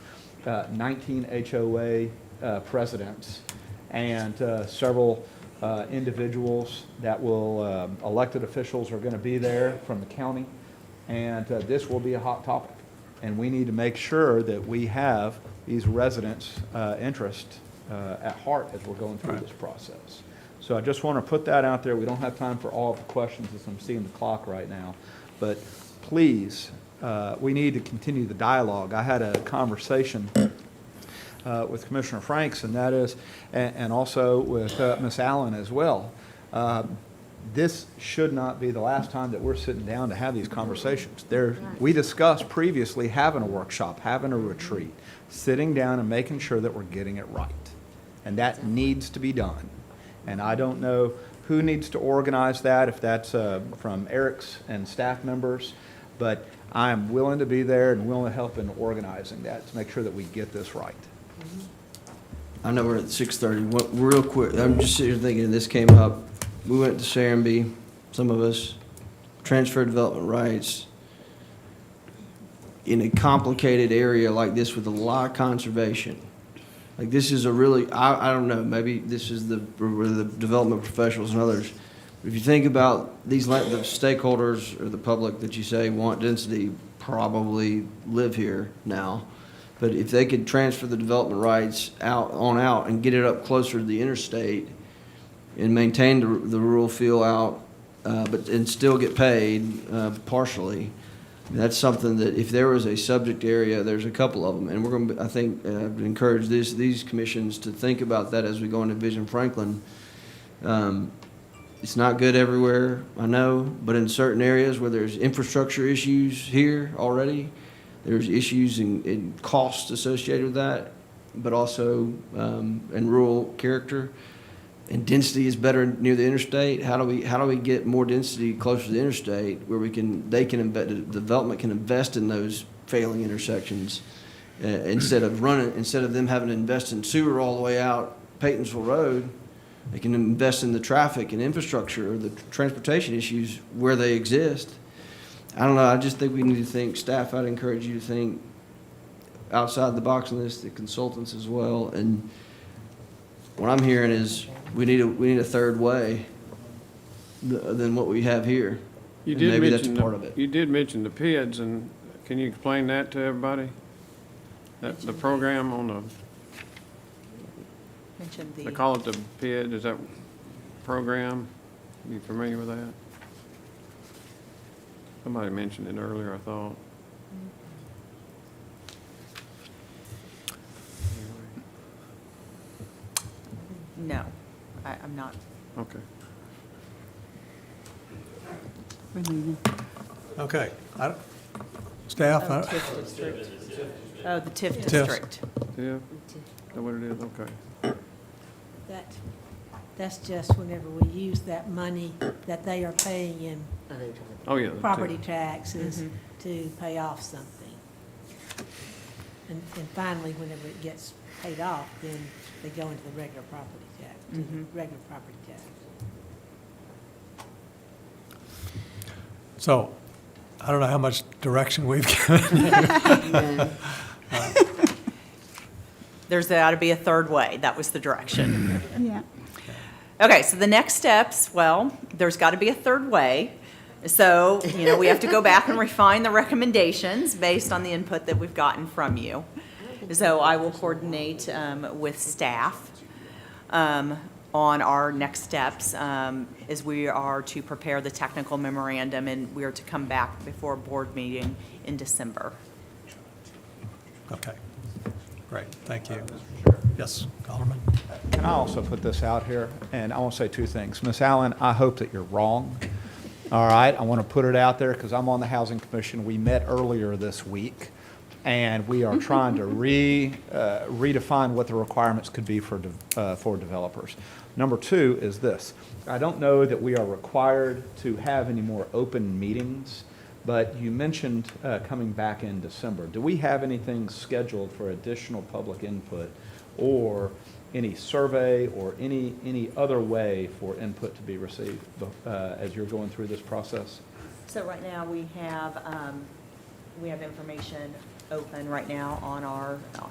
19 HOA presidents and several individuals that will, elected officials are going to be there from the county, and this will be a hot topic. And we need to make sure that we have these residents' interest at heart as we're going through this process. So I just want to put that out there. We don't have time for all of the questions as I'm seeing the clock right now. But please, we need to continue the dialogue. I had a conversation with Commissioner Franks, and that is, and also with Ms. Allen as well. This should not be the last time that we're sitting down to have these conversations. We discussed previously having a workshop, having a retreat, sitting down and making sure that we're getting it right. And that needs to be done. And I don't know who needs to organize that, if that's from Eric's and staff members, but I am willing to be there and willing to help in organizing that to make sure that we get this right.
I know we're at 6:30. Real quick, I'm just sitting here thinking, this came up. We went to Serenbe, some of us, transfer development rights. In a complicated area like this with a lot of conservation, like this is a really, I don't know, maybe this is the development professionals and others. If you think about the stakeholders or the public that you say want density probably live here now. But if they could transfer the development rights out and get it up closer to the interstate and maintain the rural feel out, and still get paid partially, that's something that if there was a subject area, there's a couple of them, and we're going to, I think, encourage these commissions to think about that as we go into Vision Franklin. It's not good everywhere, I know, but in certain areas where there's infrastructure issues here already, there's issues in costs associated with that, but also in rural character. And density is better near the interstate. How do we get more density closer to the interstate where development can invest in those failing intersections instead of them having to invest in sewer all the way out Paytonsville Road. They can invest in the traffic and infrastructure or the transportation issues where they exist. I don't know. I just think we need to think, staff, I'd encourage you to think outside the box on this, the consultants as well. And what I'm hearing is we need a third way than what we have here.
You
And
did
maybe that's
mention
part of it.
You did mention the PIDs, and can you explain that to everybody? The program on
Mentioned
they call it the PID, is that program? You familiar with that? Somebody mentioned it earlier, I thought.
No, I'm not.
Okay.
We're leaving.
Okay. Staff?
Oh, TIF district. Oh, the TIF
TIF.
district.
Yeah, is that what it is? Okay.
That's just whenever we use that money that they are paying in
Oh, yeah. the
property
TIF.
taxes to pay off something. And finally, whenever it gets paid off, then they go into the regular property tax, to the regular property tax.
So, I don't know how much direction we've given you.
There's got to be a third way. That was the direction.
Yeah.
Okay, so the next steps, well, there's got to be a third way. So, we have to go back and refine the recommendations based on the input that we've gotten from you. So I will coordinate with staff on our next steps as we are to prepare the technical memorandum, and we are to come back before a board meeting in December.
Okay. Great, thank you. Yes, Alderman?
Can I also put this out here? And I want to say two things. Ms. Allen, I hope that you're wrong. All right, I want to put it out there because I'm on the Housing Commission. We met earlier this week, and we are trying to redefine what the requirements could be for developers. Number two is this. I don't know that we are required to have any more open meetings, but you mentioned coming back in December. Do we have anything scheduled for additional public input or any survey or any other way for input to be received as you're going through this process?
So right now, we have information open right now on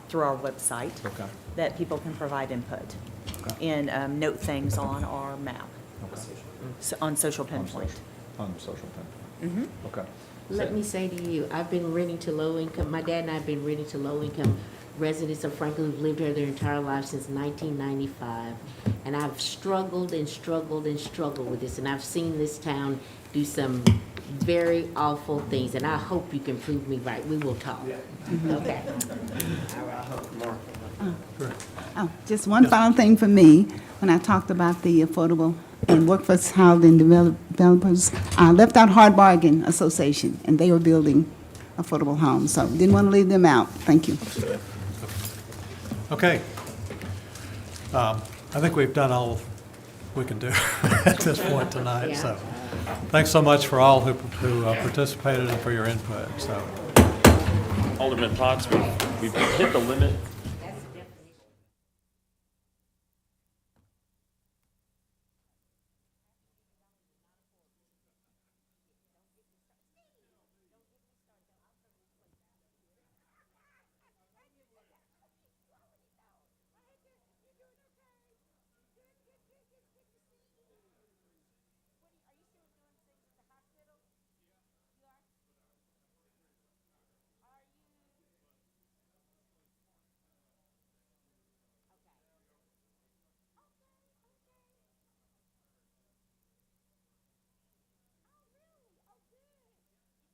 through our website.
Okay.
That people can provide input.
Okay.
And note things on our map.
Okay.
So on Social Pinpoint.
On social pinpoint. Okay.
Let me say to you, I've been renting to low income, my dad and I have been renting to low income residents of Franklin who've lived here their entire lives since 1995. And I've struggled and struggled and struggled with this, and I've seen this town do some very awful things, and I hope you can prove me right. We will talk. Okay. I hope more.
Oh, just one final thing for me. When I talked about the affordable and workforce housing developers, I left out Hard Bargain Association, and they were building affordable homes, so didn't want to leave them out. Thank you.
Okay. I think we've done all we can do at this point tonight, so thanks so much for all who participated and for your input, so.
Alderman Potts, we've hit the limit